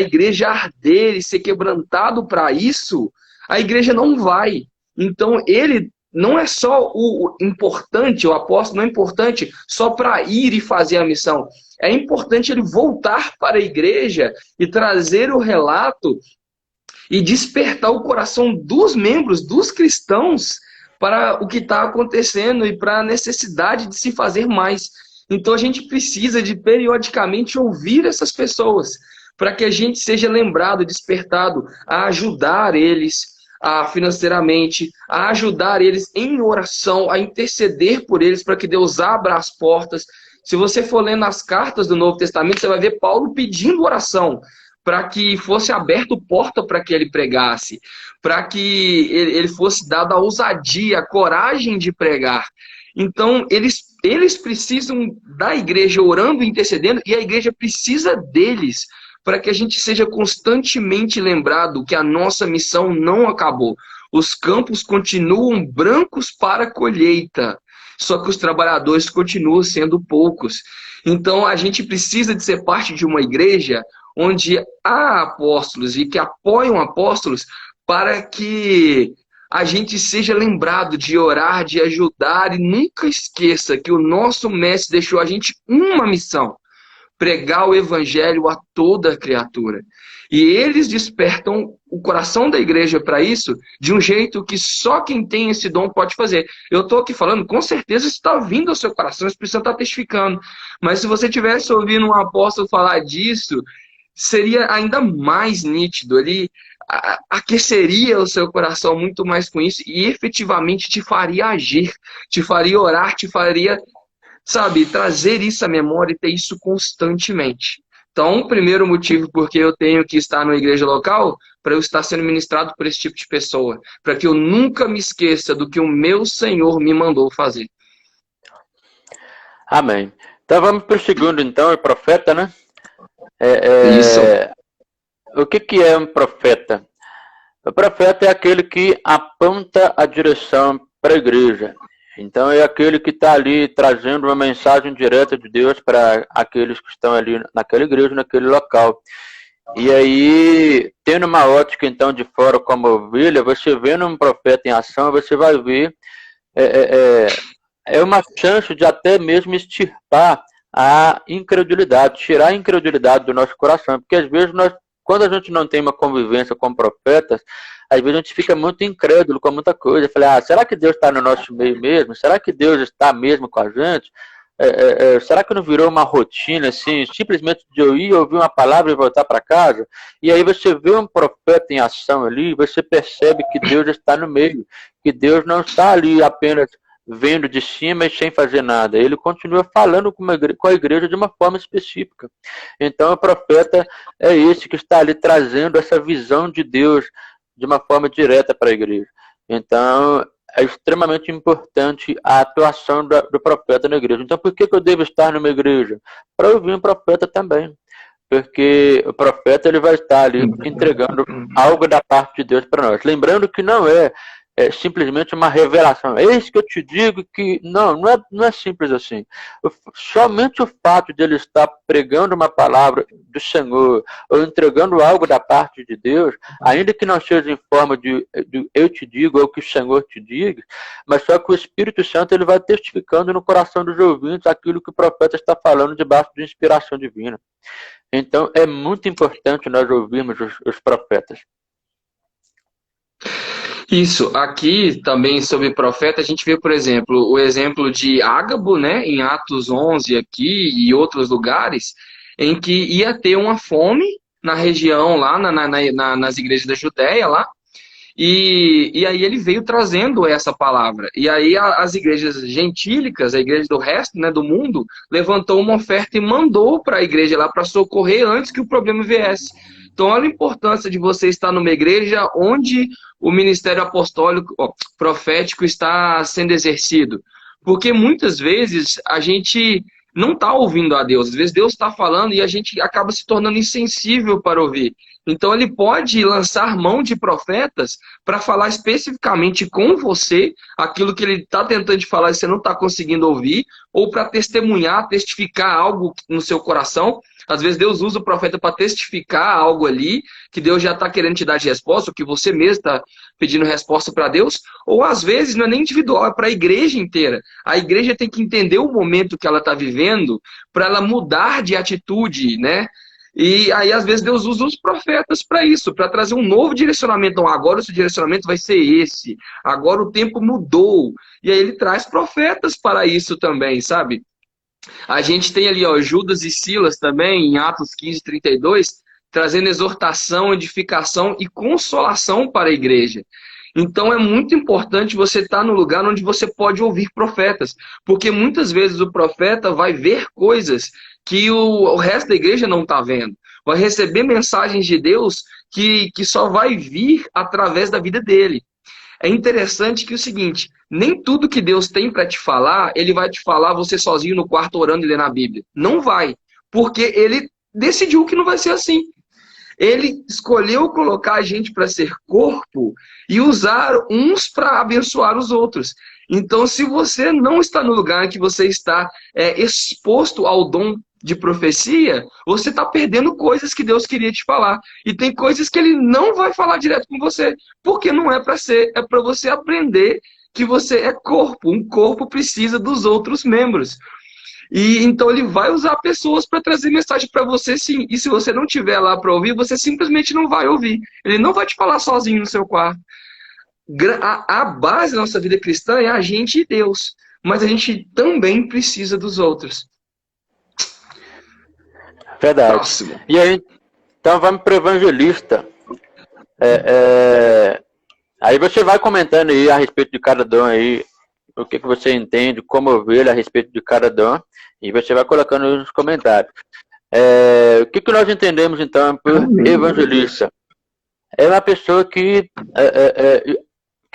igreja arder e ser quebrantado para isso, a igreja não vai. Então ele não é só o importante, o apóstolo não é importante só para ir e fazer a missão. É importante ele voltar para a igreja e trazer o relato e despertar o coração dos membros, dos cristãos, para o que está acontecendo e para a necessidade de se fazer mais. Então a gente precisa de periodicamente ouvir essas pessoas, para que a gente seja lembrado, despertado a ajudar eles financeiramente, a ajudar eles em oração, a interceder por eles para que Deus abra as portas. Se você for lendo as cartas do Novo Testamento, você vai ver Paulo pedindo oração para que fosse aberto porta para que ele pregasse, para que ele fosse dado a ousadia, a coragem de pregar. Então, eles precisam da igreja orando e intercedendo, e a igreja precisa deles, para que a gente seja constantemente lembrado que a nossa missão não acabou. Os campos continuam brancos para a colheita, só que os trabalhadores continuam sendo poucos. Então, a gente precisa de ser parte de uma igreja onde há apóstolos e que apoiam apóstolos para que a gente seja lembrado de orar, de ajudar, e nunca esqueça que o nosso mestre deixou a gente uma missão: pregar o evangelho a toda criatura. E eles despertam o coração da igreja para isso de um jeito que só quem tem esse dom pode fazer. Eu estou aqui falando, com certeza está vindo ao seu coração, o Espírito Santo está testificando. Mas se você tivesse ouvindo um apóstolo falar disso, seria ainda mais nítido. Ele aqueceria o seu coração muito mais com isso e efetivamente te faria agir, te faria orar, te faria, sabe, trazer isso à memória e ter isso constantemente. Então, o primeiro motivo porque eu tenho que estar numa igreja local, para eu estar sendo ministrado por esse tipo de pessoa, para que eu nunca me esqueça do que o meu Senhor me mandou fazer. Amém. Então vamos para o segundo, então, o profeta, né? Isso. O que é um profeta? O profeta é aquele que aponta a direção para a igreja. Então é aquele que está ali trazendo uma mensagem direta de Deus para aqueles que estão ali naquela igreja, naquele local. E aí, tendo uma ótica então de fora como ovelha, você vendo um profeta em ação, você vai ver uma chance de até mesmo extirpar a incredulidade, tirar a incredulidade do nosso coração. Porque às vezes quando a gente não tem uma convivência com profetas, às vezes a gente fica muito incrédulo com muita coisa. Eu falei, será que Deus está no nosso meio mesmo? Será que Deus está mesmo com a gente? Será que não virou uma rotina, assim, simplesmente de eu ir ouvir uma palavra e voltar para casa? E aí você vê um profeta em ação ali, você percebe que Deus está no meio, que Deus não está ali apenas vendo de cima e sem fazer nada. Ele continua falando com a igreja de uma forma específica. Então o profeta é esse que está ali trazendo essa visão de Deus de uma forma direta para a igreja. Então é extremamente importante a atuação do profeta na igreja. Então por que eu devo estar numa igreja? Para ouvir um profeta também. Porque o profeta ele vai estar ali entregando algo da parte de Deus para nós. Lembrando que não é simplesmente uma revelação. Eis que eu te digo que não é simples assim. Somente o fato de ele estar pregando uma palavra do Senhor ou entregando algo da parte de Deus, ainda que não seja em forma de eu te digo ou que o Senhor te diga, mas só que o Espírito Santo ele vai testificando no coração dos ouvintes aquilo que o profeta está falando debaixo de inspiração divina. Então é muito importante nós ouvirmos os profetas. Isso, aqui também sobre profeta, a gente vê, por exemplo, o exemplo de Ágabo, né, em Atos 11 aqui e outros lugares, em que ia ter uma fome na região lá, nas igrejas da Judéia lá, e aí ele veio trazendo essa palavra. E aí as igrejas gentílicas, a igreja do resto, né, do mundo, levantou uma oferta e mandou para a igreja lá para socorrer antes que o problema viesse. Então olha a importância de você estar numa igreja onde o ministério apostólico, profético está sendo exercido. Porque muitas vezes a gente não está ouvindo a Deus. Às vezes Deus está falando e a gente acaba se tornando insensível para ouvir. Então ele pode lançar mão de profetas para falar especificamente com você aquilo que ele está tentando te falar e você não está conseguindo ouvir, ou para testemunhar, testificar algo no seu coração. Às vezes Deus usa o profeta para testificar algo ali, que Deus já está querendo te dar de resposta, ou que você mesmo está pedindo resposta para Deus, ou às vezes não é nem individual, é para a igreja inteira. A igreja tem que entender o momento que ela está vivendo para ela mudar de atitude, né? E aí, às vezes, Deus usa os profetas para isso, para trazer um novo direcionamento. Então, agora o seu direcionamento vai ser esse. Agora o tempo mudou. E aí ele traz profetas para isso também, sabe? A gente tem ali, ó, Judas e Silas também, em Atos 15:32, trazendo exortação, edificação e consolação para a igreja. Então é muito importante você estar no lugar onde você pode ouvir profetas, porque muitas vezes o profeta vai ver coisas que o resto da igreja não está vendo. vai receber mensagens de Deus que só vai vir através da vida dele. É interessante que é o seguinte, nem tudo que Deus tem para te falar, ele vai te falar você sozinho no quarto orando e lendo a Bíblia. Não vai, porque ele decidiu que não vai ser assim. Ele escolheu colocar a gente para ser corpo e usar uns para abençoar os outros. Então, se você não está no lugar que você está exposto ao dom de profecia, você está perdendo coisas que Deus queria te falar. E tem coisas que ele não vai falar direto com você, porque não é para ser, é para você aprender que você é corpo. Um corpo precisa dos outros membros. E então ele vai usar pessoas para trazer mensagem para você, sim. E se você não tiver lá para ouvir, você simplesmente não vai ouvir. Ele não vai te falar sozinho no seu quarto. A base da nossa vida cristã é a gente e Deus. Mas a gente também precisa dos outros. Verdade. Próximo. E aí, então vamos para o evangelista. Aí você vai comentando aí a respeito de cada dom aí, o que você entende, como ouvir a respeito de cada dom, e você vai colocando nos comentários. O que nós entendemos então por evangelista? É uma pessoa que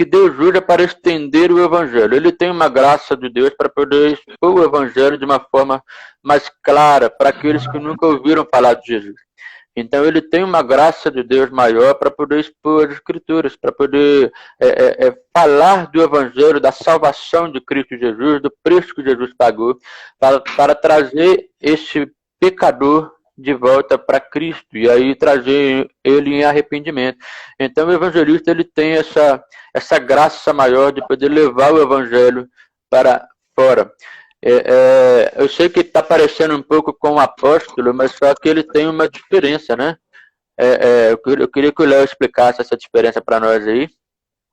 Deus usa para estender o evangelho. Ele tem uma graça de Deus para poder expor o evangelho de uma forma mais clara para aqueles que nunca ouviram falar de Jesus. Então ele tem uma graça de Deus maior para poder expor as escrituras, para poder falar do evangelho, da salvação de Cristo Jesus, do preço que Jesus pagou, para trazer esse pecador de volta para Cristo e aí trazer ele em arrependimento. Então o evangelista ele tem essa graça maior de poder levar o evangelho para fora. Eu sei que está parecendo um pouco com o apóstolo, mas só que ele tem uma diferença, né? Eu queria que o Léo explicasse essa diferença para nós aí.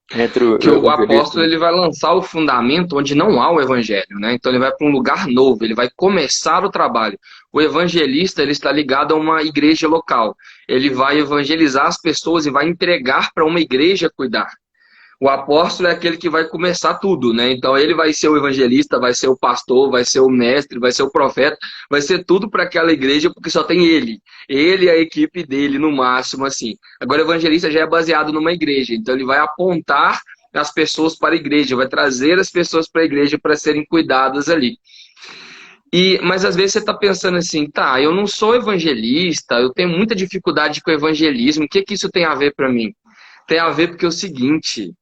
Que o apóstolo ele vai lançar o fundamento onde não há o evangelho, né? Então ele vai para um lugar novo, ele vai começar o trabalho. O evangelista ele está ligado a uma igreja local. Ele vai evangelizar as pessoas e vai entregar para uma igreja cuidar. O apóstolo é aquele que vai começar tudo, né? Então ele vai ser o evangelista, vai ser o pastor, vai ser o mestre, vai ser o profeta, vai ser tudo para aquela igreja porque só tem ele. Ele e a equipe dele no máximo, assim. Agora o evangelista já é baseado numa igreja, então ele vai apontar as pessoas para a igreja, vai trazer as pessoas para a igreja para serem cuidadas ali. Mas às vezes você está pensando assim, tá, eu não sou evangelista, eu tenho muita dificuldade com o evangelismo, o que isso tem a ver para mim? Tem a ver porque é o seguinte...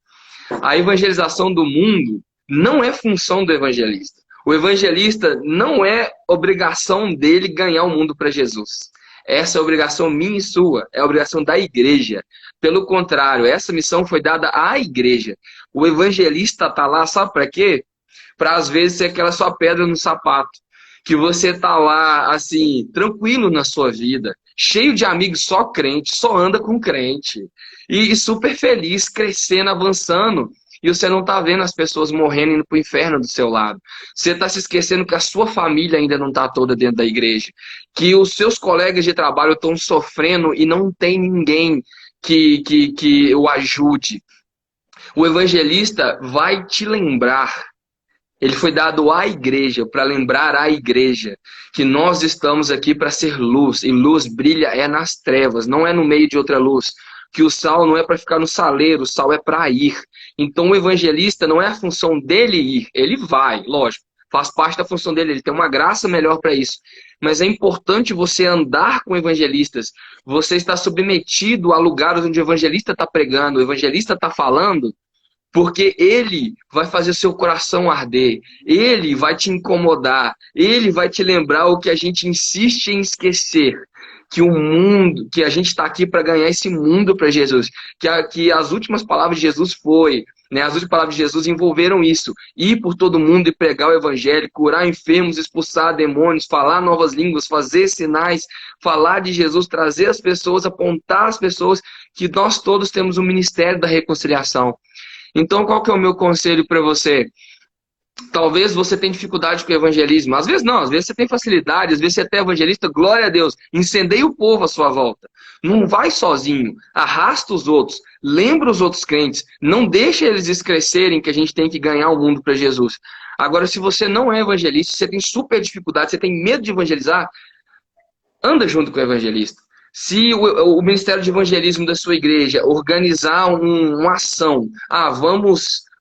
A evangelização do mundo não é função do evangelista. O evangelista não é obrigação dele ganhar o mundo para Jesus. Essa é a obrigação minha e sua, é a obrigação da igreja. Pelo contrário, essa missão foi dada à igreja. O evangelista está lá, sabe para quê? Para às vezes ser aquela sua pedra no sapato. Que você está lá, assim, tranquilo na sua vida, cheio de amigos só crente, só anda com crente. E super feliz, crescendo, avançando. E você não está vendo as pessoas morrendo indo para o inferno do seu lado. Você está se esquecendo que a sua família ainda não está toda dentro da igreja. Que os seus colegas de trabalho estão sofrendo e não tem ninguém que o ajude. O evangelista vai te lembrar. Ele foi dado à igreja, para lembrar à igreja que nós estamos aqui para ser luz. E luz brilha nas trevas, não é no meio de outra luz. Que o sal não é para ficar no saleiro, o sal é para ir. Então o evangelista não é a função dele ir, ele vai, lógico, faz parte da função dele, ele tem uma graça melhor para isso. Mas é importante você andar com evangelistas, você está submetido a lugares onde o evangelista está pregando, o evangelista está falando, porque ele vai fazer o seu coração arder, ele vai te incomodar, ele vai te lembrar o que a gente insiste em esquecer. Que o mundo, que a gente está aqui para ganhar esse mundo para Jesus. Que as últimas palavras de Jesus as últimas palavras de Jesus envolveram isso. Ir por todo mundo e pregar o evangelho, curar enfermos, expulsar demônios, falar novas línguas, fazer sinais, falar de Jesus, trazer as pessoas, apontar as pessoas que nós todos temos o ministério da reconciliação. Então, qual que é o meu conselho para você? Talvez você tenha dificuldade com o evangelismo. Às vezes não, às vezes você tem facilidade, às vezes você é até evangelista, glória a Deus. Incendeia o povo à sua volta. Não vai sozinho, arrasta os outros, lembra os outros crentes, não deixa eles esquecerem que a gente tem que ganhar o mundo para Jesus. Agora, se você não é evangelista, você tem super dificuldade, você tem medo de evangelizar, anda junto com o evangelista. Se o Ministério de Evangelismo da sua igreja organizar uma ação,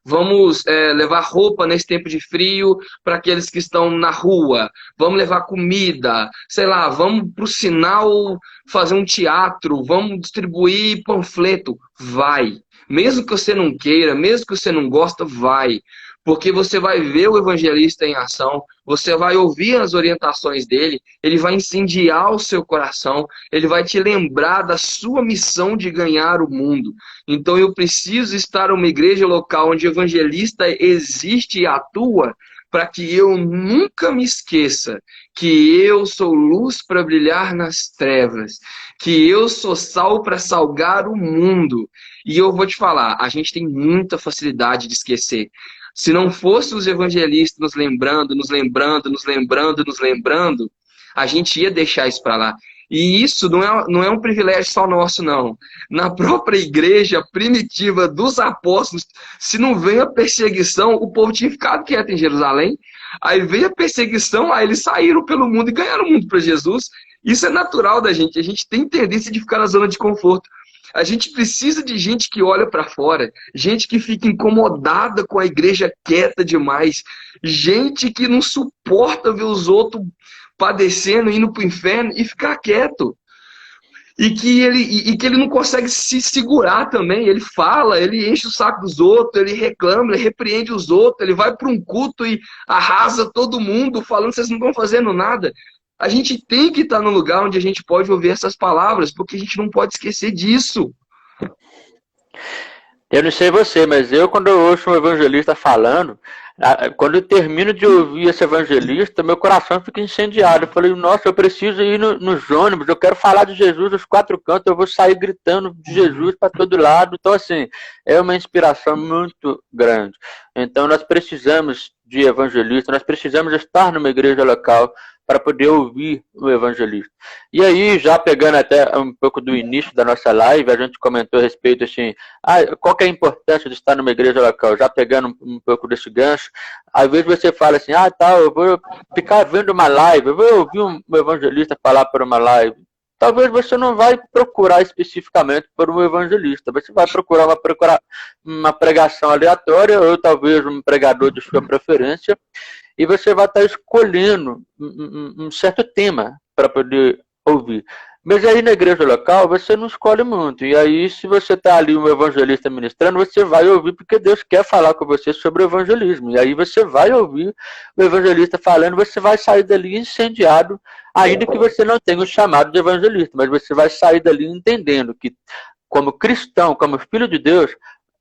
vamos levar roupa nesse tempo de frio para aqueles que estão na rua, vamos levar comida, sei lá, vamos para o sinal fazer um teatro, vamos distribuir panfleto, vai. Mesmo que você não queira, mesmo que você não gosta, vai. Porque você vai ver o evangelista em ação, você vai ouvir as orientações dele, ele vai incendiar o seu coração, ele vai te lembrar da sua missão de ganhar o mundo. Então eu preciso estar numa igreja local onde o evangelista existe e atua, para que eu nunca me esqueça que eu sou luz para brilhar nas trevas, que eu sou sal para salgar o mundo. E eu vou te falar, a gente tem muita facilidade de esquecer. Se não fosse os evangelistas nos lembrando, a gente ia deixar isso para lá. E isso não é um privilégio só nosso, não. Na própria igreja primitiva dos apóstolos, se não vem a perseguição, o povo tinha ficado quieto em Jerusalém. Aí veio a perseguição, aí eles saíram pelo mundo e ganharam o mundo para Jesus. Isso é natural da gente. A gente tem tendência de ficar na zona de conforto. A gente precisa de gente que olha para fora, gente que fica incomodada com a igreja quieta demais, gente que não suporta ver os outros padecendo, indo para o inferno e ficar quieto. E que ele não consegue se segurar também. Ele fala, ele enche o saco dos outros, ele reclama, ele repreende os outros, ele vai para um culto e arrasa todo mundo, falando que vocês não estão fazendo nada. A gente tem que estar no lugar onde a gente pode ouvir essas palavras, porque a gente não pode esquecer disso. Eu não sei você, mas eu, quando eu ouço um evangelista falando, quando eu termino de ouvir esse evangelista, meu coração fica incendiado. Eu falei, nossa, eu preciso ir nos ônibus, eu quero falar de Jesus dos quatro cantos, eu vou sair gritando de Jesus para todo lado. Então, assim, é uma inspiração muito grande. Então, nós precisamos de evangelistas, nós precisamos estar numa igreja local para poder ouvir o evangelista. E aí, já pegando até um pouco do início da nossa live, a gente comentou a respeito assim, qual que é a importância de estar numa igreja local? Já pegando um pouco desse gancho, às vezes você fala assim, eu vou ficar vendo uma live, eu vou ouvir um evangelista falar por uma live. Talvez você não vai procurar especificamente por um evangelista, você vai procurar uma pregação aleatória, ou talvez um pregador de sua preferência, e você vai estar escolhendo um certo tema para poder ouvir. Mas aí na igreja local você não escolhe muito. E aí, se você está ali um evangelista ministrando, você vai ouvir porque Deus quer falar com você sobre o evangelismo. E aí você vai ouvir o evangelista falando, você vai sair dali incendiado, ainda que você não tenha o chamado de evangelista, mas você vai sair dali entendendo que, como cristão, como filho de Deus,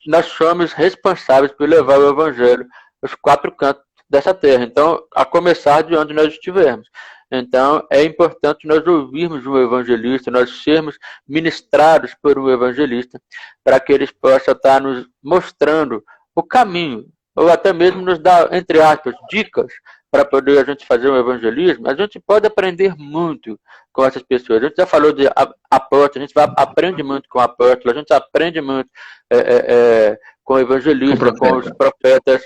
nós somos responsáveis por levar o evangelho aos quatro cantos dessa terra. Então, a começar de onde nós estivermos. Então, é importante nós ouvirmos um evangelista, nós sermos ministrados por um evangelista, para que eles possam estar nos mostrando o caminho, ou até mesmo nos dar, entre aspas, dicas para poder a gente fazer um evangelismo. A gente pode aprender muito com essas pessoas. A gente já falou de apóstolo, a gente aprende muito com apóstolo, a gente aprende muito com evangelistas, com os profetas.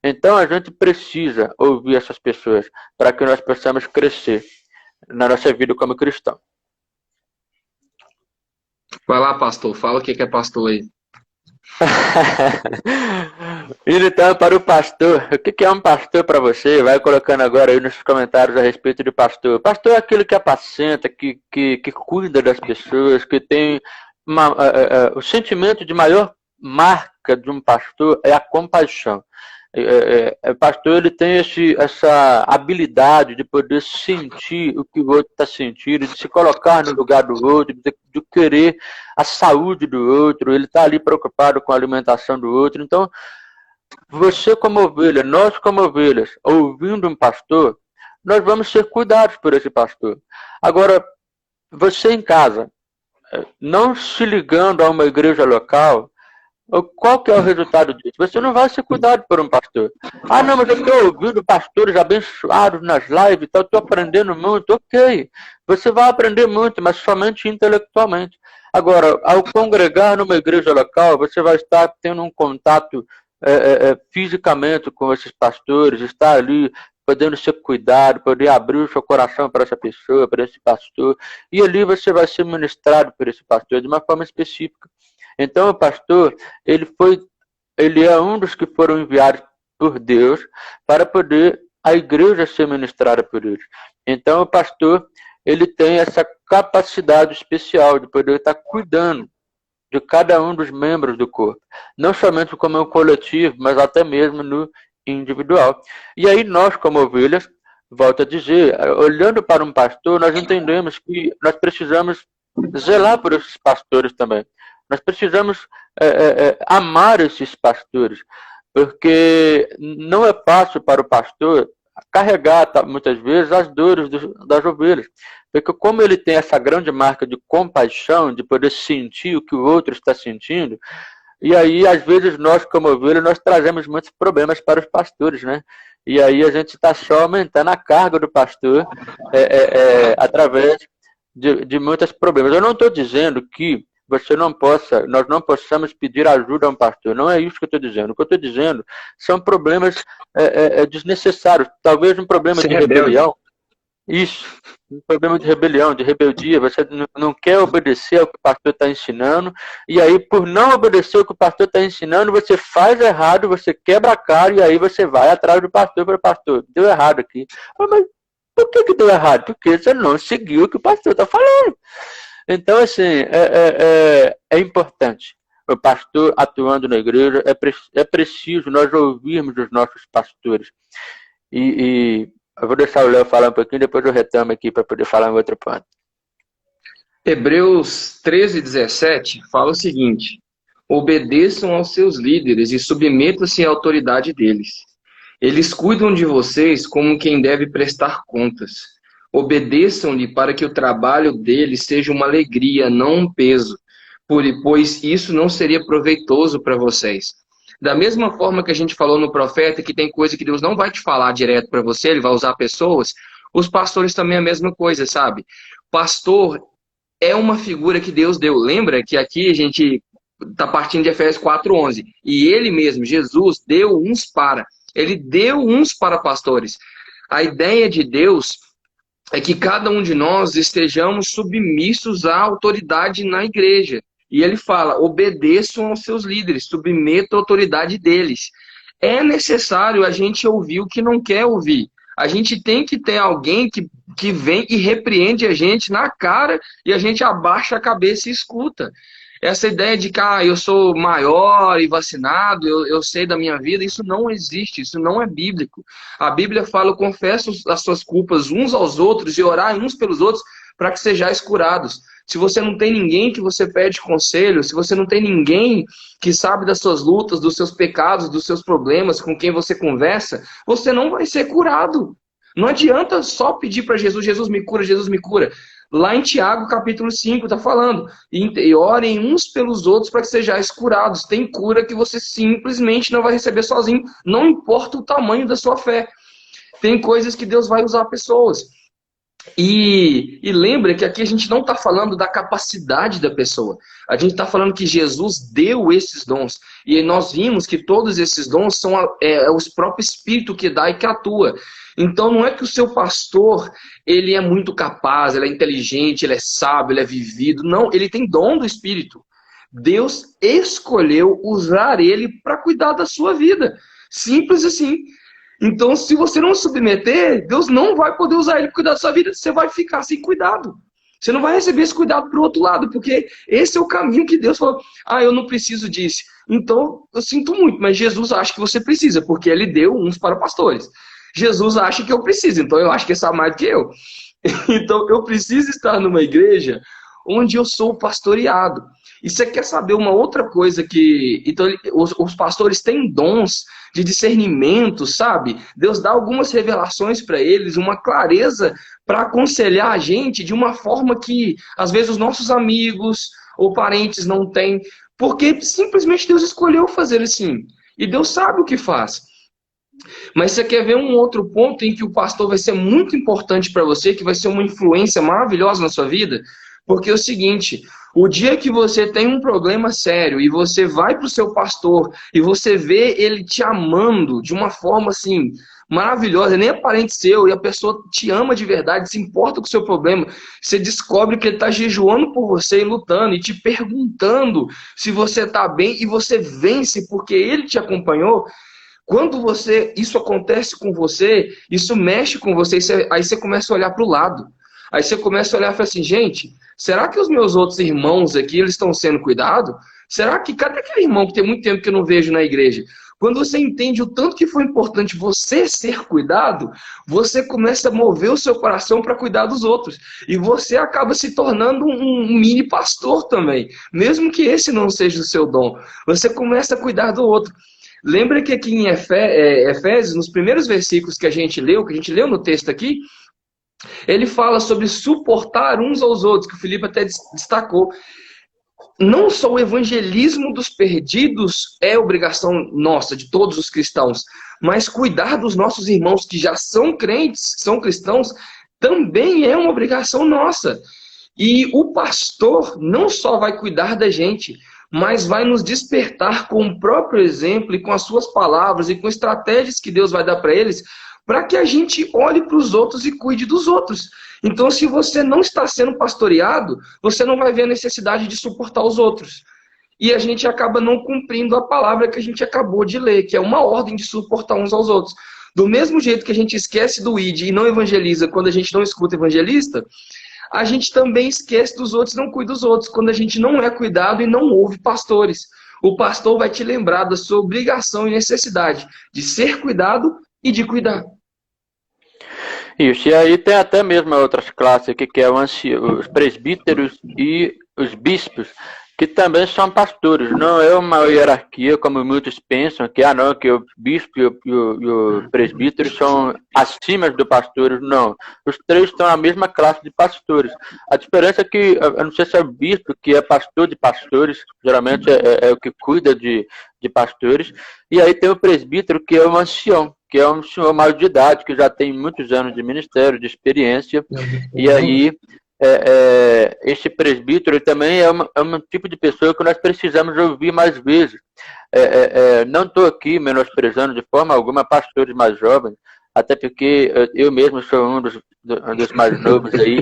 Então a gente precisa ouvir essas pessoas para que nós possamos crescer na nossa vida como cristão. Vai lá, pastor, fala o que é pastor aí. Então, para o pastor, o que é um pastor para você? Vai colocando agora aí nos comentários a respeito de pastor. Pastor é aquele que apacenta, que cuida das pessoas, que tem o sentimento de maior marca de um pastor é a compaixão. O pastor ele tem essa habilidade de poder sentir o que o outro está sentindo, de se colocar no lugar do outro, de querer a saúde do outro, ele está ali preocupado com a alimentação do outro. Então, você como ovelha, nós como ovelhas, ouvindo um pastor, nós vamos ser cuidados por esse pastor. Agora, você em casa, não se ligando a uma igreja local, qual que é o resultado disso? Você não vai ser cuidado por um pastor. Não, mas eu estou ouvindo pastores abençoados nas lives e tal, estou aprendendo muito. Ok, você vai aprender muito, mas somente intelectualmente. Agora, ao congregar numa igreja local, você vai estar tendo um contato fisicamente com esses pastores, estar ali podendo ser cuidado, poder abrir o seu coração para essa pessoa, para esse pastor, e ali você vai ser ministrado por esse pastor de uma forma específica. Então, o pastor, ele é um dos que foram enviados por Deus para poder a igreja ser ministrada por ele. Então, o pastor, ele tem essa capacidade especial de poder estar cuidando de cada um dos membros do corpo, não somente como um coletivo, mas até mesmo no individual. E aí nós, como ovelhas, volto a dizer, olhando para um pastor, nós entendemos que nós precisamos zelar por esses pastores também. Nós precisamos amar esses pastores, porque não é fácil para o pastor carregar muitas vezes as dores das ovelhas, porque como ele tem essa grande marca de compaixão, de poder sentir o que o outro está sentindo, e aí às vezes nós como ovelhas nós trazemos muitos problemas para os pastores, né? E aí a gente está só aumentando a carga do pastor através de muitos problemas. Eu não estou dizendo que nós não possamos pedir ajuda a um pastor. Não é isso que eu estou dizendo. O que eu estou dizendo são problemas desnecessários. Talvez um problema de rebelião. Isso, um problema de rebelião, de rebeldia. Você não quer obedecer ao que o pastor está ensinando, e aí, por não obedecer ao que o pastor está ensinando, você faz errado, você quebra a cara, e aí você vai atrás do pastor para o pastor. Deu errado aqui. Mas por que deu errado? Porque você não seguiu o que o pastor está falando. Então, assim, é importante. O pastor atuando na igreja, é preciso nós ouvirmos os nossos pastores. E eu vou deixar o Léo falar um pouquinho, depois eu retomo aqui para poder falar em outro ponto. Hebreus 13:17 fala o seguinte: obedeçam aos seus líderes e submetam-se à autoridade deles. Eles cuidam de vocês como quem deve prestar contas. Obedeçam-lhe para que o trabalho deles seja uma alegria, não um peso, pois isso não seria proveitoso para vocês. Da mesma forma que a gente falou no profeta, que tem coisa que Deus não vai te falar direto para você, ele vai usar pessoas, os pastores também é a mesma coisa, sabe? Pastor é uma figura que Deus deu. Lembra que aqui a gente está partindo de Efésios 4:11. E ele mesmo, Jesus, ele deu uns para pastores. A ideia de Deus é que cada um de nós estejamos submissos à autoridade na igreja. E ele fala, obedeçam aos seus líderes, submetam a autoridade deles. É necessário a gente ouvir o que não quer ouvir. A gente tem que ter alguém que vem e repreende a gente na cara e a gente abaixa a cabeça e escuta. Essa ideia de que eu sou maior e vacinado, eu sei da minha vida, isso não existe, isso não é bíblico. A Bíblia fala, confesso as suas culpas uns aos outros e orar uns pelos outros para que sejais curados. Se você não tem ninguém que você pede conselho, se você não tem ninguém que sabe das suas lutas, dos seus pecados, dos seus problemas, com quem você conversa, você não vai ser curado. Não adianta só pedir para Jesus, Jesus me cura, Jesus me cura. Lá em Tiago, capítulo 5, está falando. E orem uns pelos outros para que sejais curados. Tem cura que você simplesmente não vai receber sozinho. Não importa o tamanho da sua fé. Tem coisas que Deus vai usar pessoas. E lembra que aqui a gente não está falando da capacidade da pessoa. A gente está falando que Jesus deu esses dons. E nós vimos que todos esses dons são os próprios Espírito que dá e que atua. Então não é que o seu pastor ele é muito capaz, ele é inteligente, ele é sábio, ele é vivido. Não, ele tem dom do Espírito. Deus escolheu usar ele para cuidar da sua vida. Simples assim. Então, se você não submeter, Deus não vai poder usar ele para cuidar da sua vida. Você vai ficar sem cuidado. Você não vai receber esse cuidado para o outro lado, porque esse é o caminho que Deus falou. Eu não preciso disso. Então, eu sinto muito, mas Jesus acha que você precisa, porque ele deu uns para pastores. Jesus acha que eu preciso, então eu acho que ele sabe mais do que eu. Então, eu preciso estar numa igreja onde eu sou pastoreado. E você quer saber uma outra coisa que... Então, os pastores têm dons de discernimento, sabe? Deus dá algumas revelações para eles, uma clareza para aconselhar a gente de uma forma que, às vezes, os nossos amigos ou parentes não têm, porque simplesmente Deus escolheu fazer assim. E Deus sabe o que faz. Mas você quer ver um outro ponto em que o pastor vai ser muito importante para você, que vai ser uma influência maravilhosa na sua vida? Porque é o seguinte, o dia que você tem um problema sério e você vai para o seu pastor e você vê ele te amando de uma forma assim, maravilhosa, nem é parente seu, e a pessoa te ama de verdade, se importa com o seu problema, você descobre que ele está jejuando por você e lutando, e te perguntando se você está bem, e você vence porque ele te acompanhou. Quando isso acontece com você, isso mexe com você, aí você começa a olhar para o lado. Aí você começa a olhar e fala assim, gente, será que os meus outros irmãos aqui, eles estão sendo cuidados? Será que, cadê aquele irmão que tem muito tempo que eu não vejo na igreja? Quando você entende o tanto que foi importante você ser cuidado, você começa a mover o seu coração para cuidar dos outros. E você acaba se tornando um mini pastor também. Mesmo que esse não seja o seu dom. Você começa a cuidar do outro. Lembra que aqui em Efésios, nos primeiros versículos que a gente leu no texto aqui, ele fala sobre suportar uns aos outros, que o Felipe até destacou. Não só o evangelismo dos perdidos é obrigação nossa, de todos os cristãos, mas cuidar dos nossos irmãos que já são crentes, são cristãos, também é uma obrigação nossa. E o pastor não só vai cuidar da gente, mas vai nos despertar com o próprio exemplo e com as suas palavras e com estratégias que Deus vai dar para eles, para que a gente olhe para os outros e cuide dos outros. Então, se você não está sendo pastoreado, você não vai ver a necessidade de suportar os outros. E a gente acaba não cumprindo a palavra que a gente acabou de ler, que é uma ordem de suportar uns aos outros. Do mesmo jeito que a gente esquece do ID e não evangeliza quando a gente não escuta evangelista, a gente também esquece dos outros e não cuida dos outros, quando a gente não é cuidado e não ouve pastores. O pastor vai te lembrar da sua obrigação e necessidade de ser cuidado e de cuidar. Isso, e aí tem até mesmo outras classes aqui, que é os presbíteros e os bispos, que também são pastores. Não é uma hierarquia, como muitos pensam, que não, que o bispo e o presbítero são acima do pastor. Não, os três estão na mesma classe de pastores. A diferença é que, eu não sei se é o bispo, que é pastor de pastores, geralmente é o que cuida de pastores, e aí tem o presbítero, que é o ancião, que é um senhor maior de idade, que já tem muitos anos de ministério, de experiência, e aí esse presbítero também é um tipo de pessoa que nós precisamos ouvir mais vezes. Não estou aqui menosprezando de forma alguma pastores mais jovens, até porque eu mesmo sou um dos mais novos aí.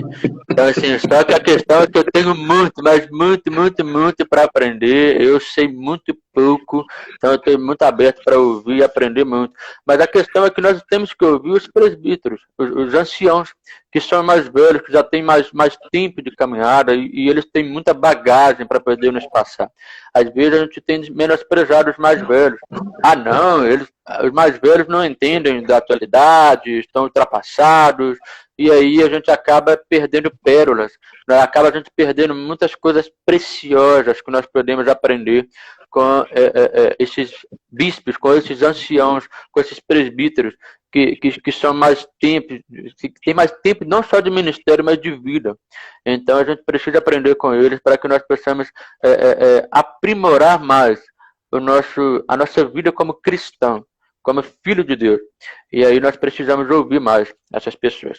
Então, assim, só que a questão é que eu tenho muito, mas muito para aprender. Eu sei muito pouco, então eu estou muito aberto para ouvir e aprender muito. Mas a questão é que nós temos que ouvir os presbíteros, os anciãos, que são mais velhos, que já têm mais tempo de caminhada e eles têm muita bagagem para poder nos passar. Às vezes a gente tem menosprezado os mais velhos. Não, os mais velhos não entendem da atualidade, estão ultrapassados, e aí a gente acaba perdendo pérolas, acaba a gente perdendo muitas coisas preciosas que nós podemos aprender com esses bispos, com esses anciãos, com esses presbíteros, que são mais tempo, que tem mais tempo não só de ministério, mas de vida. Então a gente precisa aprender com eles para que nós possamos aprimorar mais a nossa vida como cristão, como filho de Deus. E aí nós precisamos ouvir mais essas pessoas.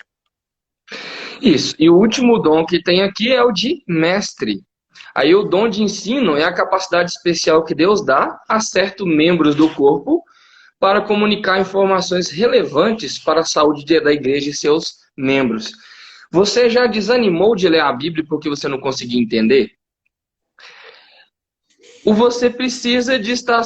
Isso. E o último dom que tem aqui é o de mestre. Aí o dom de ensino é a capacidade especial que Deus dá a certos membros do corpo para comunicar informações relevantes para a saúde da igreja e seus membros. Você já desanimou de ler a Bíblia porque você não conseguia entender? Ou você precisa de estar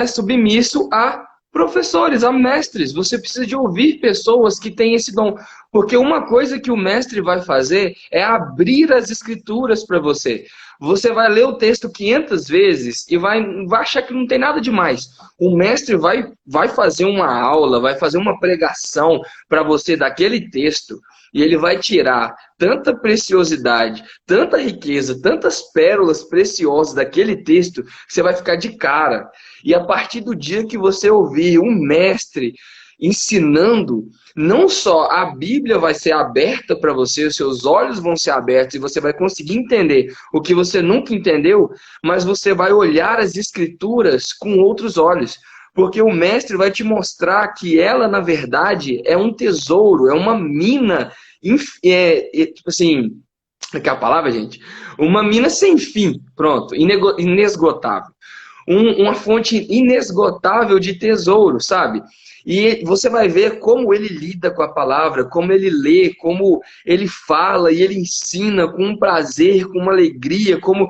submisso a professores, a mestres. Você precisa de ouvir pessoas que têm esse dom. Porque uma coisa que o mestre vai fazer é abrir as escrituras para você. Você vai ler o texto 500 vezes e vai achar que não tem nada demais. O mestre vai fazer uma aula, vai fazer uma pregação para você daquele texto. E ele vai tirar tanta preciosidade, tanta riqueza, tantas pérolas preciosas daquele texto, que você vai ficar de cara. E a partir do dia que você ouvir um mestre ensinando, não só a Bíblia vai ser aberta para você, os seus olhos vão ser abertos e você vai conseguir entender o que você nunca entendeu, mas você vai olhar as Escrituras com outros olhos. Porque o mestre vai te mostrar que ela, na verdade, é um tesouro, é uma mina, tipo assim, que é a palavra, gente? Uma mina sem fim, pronto, inesgotável. Uma fonte inesgotável de tesouro, sabe? E você vai ver como ele lida com a palavra, como ele lê, como ele fala e ele ensina com um prazer, com uma alegria, como,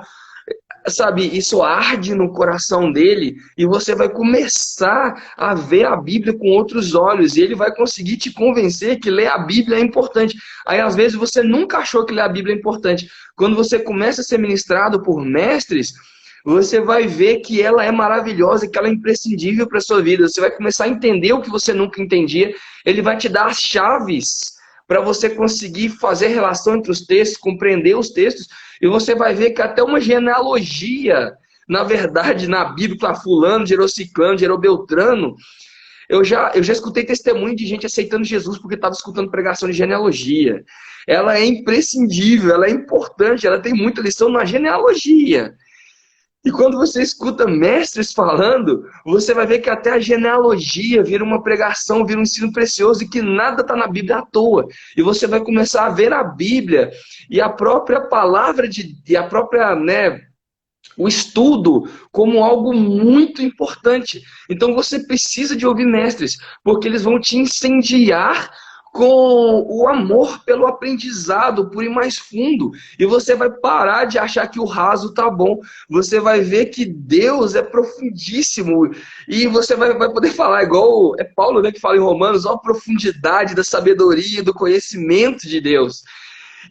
sabe, isso arde no coração dele e você vai começar a ver a Bíblia com outros olhos e ele vai conseguir te convencer que ler a Bíblia é importante. Aí, às vezes, você nunca achou que ler a Bíblia é importante. Quando você começa a ser ministrado por mestres, você vai ver que ela é maravilhosa e que ela é imprescindível para a sua vida. Você vai começar a entender o que você nunca entendia. Ele vai te dar as chaves para você conseguir fazer relação entre os textos, compreender os textos, e você vai ver que até uma genealogia, na verdade, na Bíblia, para fulano, gerou ciclano, gerou beltrano. Eu já escutei testemunho de gente aceitando Jesus porque estava escutando pregação de genealogia. Ela é imprescindível, ela é importante, ela tem muita lição na genealogia. E quando você escuta mestres falando, você vai ver que até a genealogia vira uma pregação, vira um ensino precioso e que nada está na Bíblia à toa. E você vai começar a ver a Bíblia e a própria palavra e a própria, o estudo como algo muito importante. Então você precisa de ouvir mestres, porque eles vão te incendiar com o amor pelo aprendizado, por ir mais fundo. E você vai parar de achar que o raso tá bom. Você vai ver que Deus é profundíssimo. E você vai poder falar, igual é Paulo, né, que fala em Romanos, ó, a profundidade da sabedoria e do conhecimento de Deus.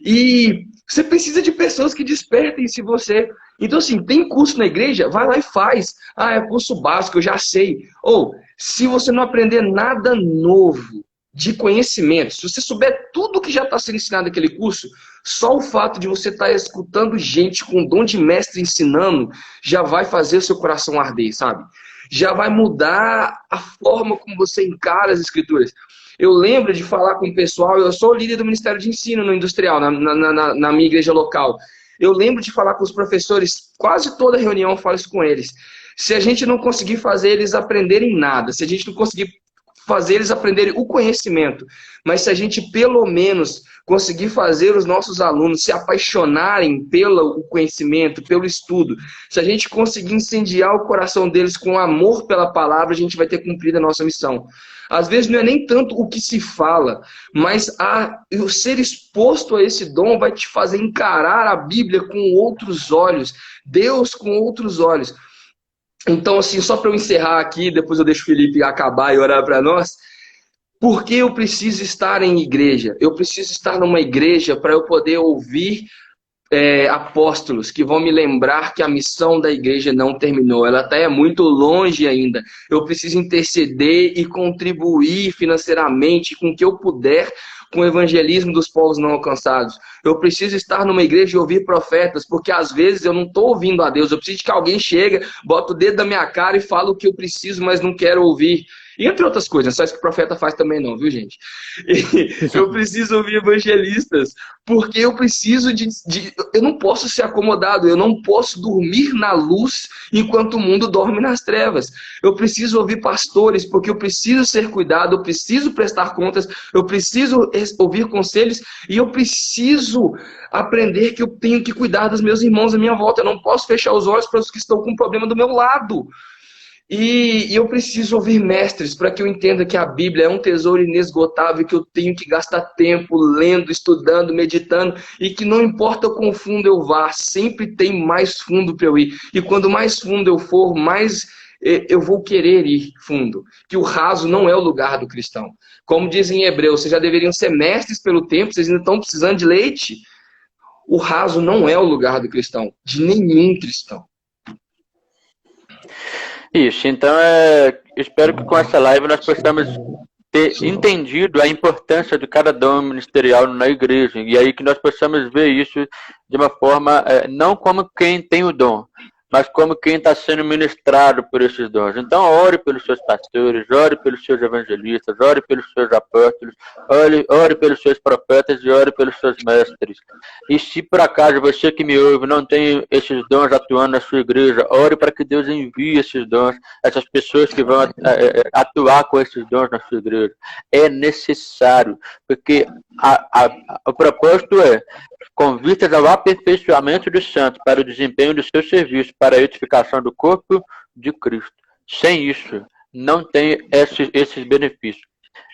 E você precisa de pessoas que despertem-se você. Então, assim, tem curso na igreja? Vai lá e faz. Ah, é curso básico, eu já sei. Ou, se você não aprender nada novo de conhecimento, se você souber tudo que já está sendo ensinado naquele curso, só o fato de você estar escutando gente com dom de mestre ensinando, já vai fazer o seu coração arder, sabe? Já vai mudar a forma como você encara as escrituras. Eu lembro de falar com o pessoal, eu sou líder do Ministério de Ensino no Industrial, na minha igreja local. Eu lembro de falar com os professores, quase toda reunião eu falo isso com eles. Se a gente não conseguir fazer eles aprenderem nada, se a gente não conseguir fazer eles aprenderem o conhecimento, mas se a gente pelo menos conseguir fazer os nossos alunos se apaixonarem pelo conhecimento, pelo estudo, se a gente conseguir incendiar o coração deles com amor pela palavra, a gente vai ter cumprido a nossa missão. Às vezes não é nem tanto o que se fala, mas o ser exposto a esse dom vai te fazer encarar a Bíblia com outros olhos, Deus com outros olhos. Então, assim, só para eu encerrar aqui, depois eu deixo o Felipe acabar e orar para nós. Por que eu preciso estar em igreja? Eu preciso estar numa igreja para eu poder ouvir apóstolos que vão me lembrar que a missão da igreja não terminou. Ela até é muito longe ainda. Eu preciso interceder e contribuir financeiramente com o que eu puder com o evangelismo dos povos não alcançados. Eu preciso estar numa igreja e ouvir profetas, porque às vezes eu não estou ouvindo a Deus. Eu preciso que alguém chegue, bota o dedo na minha cara e fala o que eu preciso, mas não quero ouvir. E entre outras coisas, só isso que o profeta faz também não, viu, gente? Eu preciso ouvir evangelistas, porque eu preciso eu não posso ser acomodado, eu não posso dormir na luz enquanto o mundo dorme nas trevas. Eu preciso ouvir pastores, porque eu preciso ser cuidado, eu preciso prestar contas, eu preciso ouvir conselhos e eu preciso aprender que eu tenho que cuidar dos meus irmãos à minha volta. Eu não posso fechar os olhos para os que estão com problema do meu lado. E eu preciso ouvir mestres para que eu entenda que a Bíblia é um tesouro inesgotável, que eu tenho que gastar tempo lendo, estudando, meditando, e que não importa o quão fundo eu vá, sempre tem mais fundo para eu ir. E quando mais fundo eu for, mais eu vou querer ir fundo. Que o raso não é o lugar do cristão. Como dizem em Hebreus, vocês já deveriam ser mestres pelo tempo, vocês ainda estão precisando de leite. O raso não é o lugar do cristão, de nenhum cristão. Isso, então espero que com essa live nós possamos ter entendido a importância de cada dom ministerial na igreja, e aí que nós possamos ver isso de uma forma, não como quem tem o dom, mas como quem está sendo ministrado por esses dons. Então, ore pelos seus pastores, ore pelos seus evangelistas, ore pelos seus apóstolos, ore pelos seus profetas e ore pelos seus mestres. E se por acaso você que me ouve não tem esses dons atuando na sua igreja, ore para que Deus envie esses dons, essas pessoas que vão atuar com esses dons na sua igreja. É necessário, porque o propósito é com vistas ao aperfeiçoamento dos santos para o desempenho do seu serviço, para a edificação do corpo de Cristo. Sem isso, não tem esses benefícios.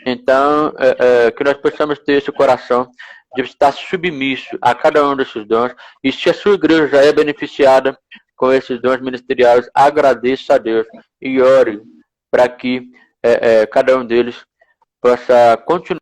Então, que nós possamos ter esse coração de estar submisso a cada um desses dons. E se a sua igreja já é beneficiada com esses dons ministeriais, agradeça a Deus e ore para que cada um deles possa continuar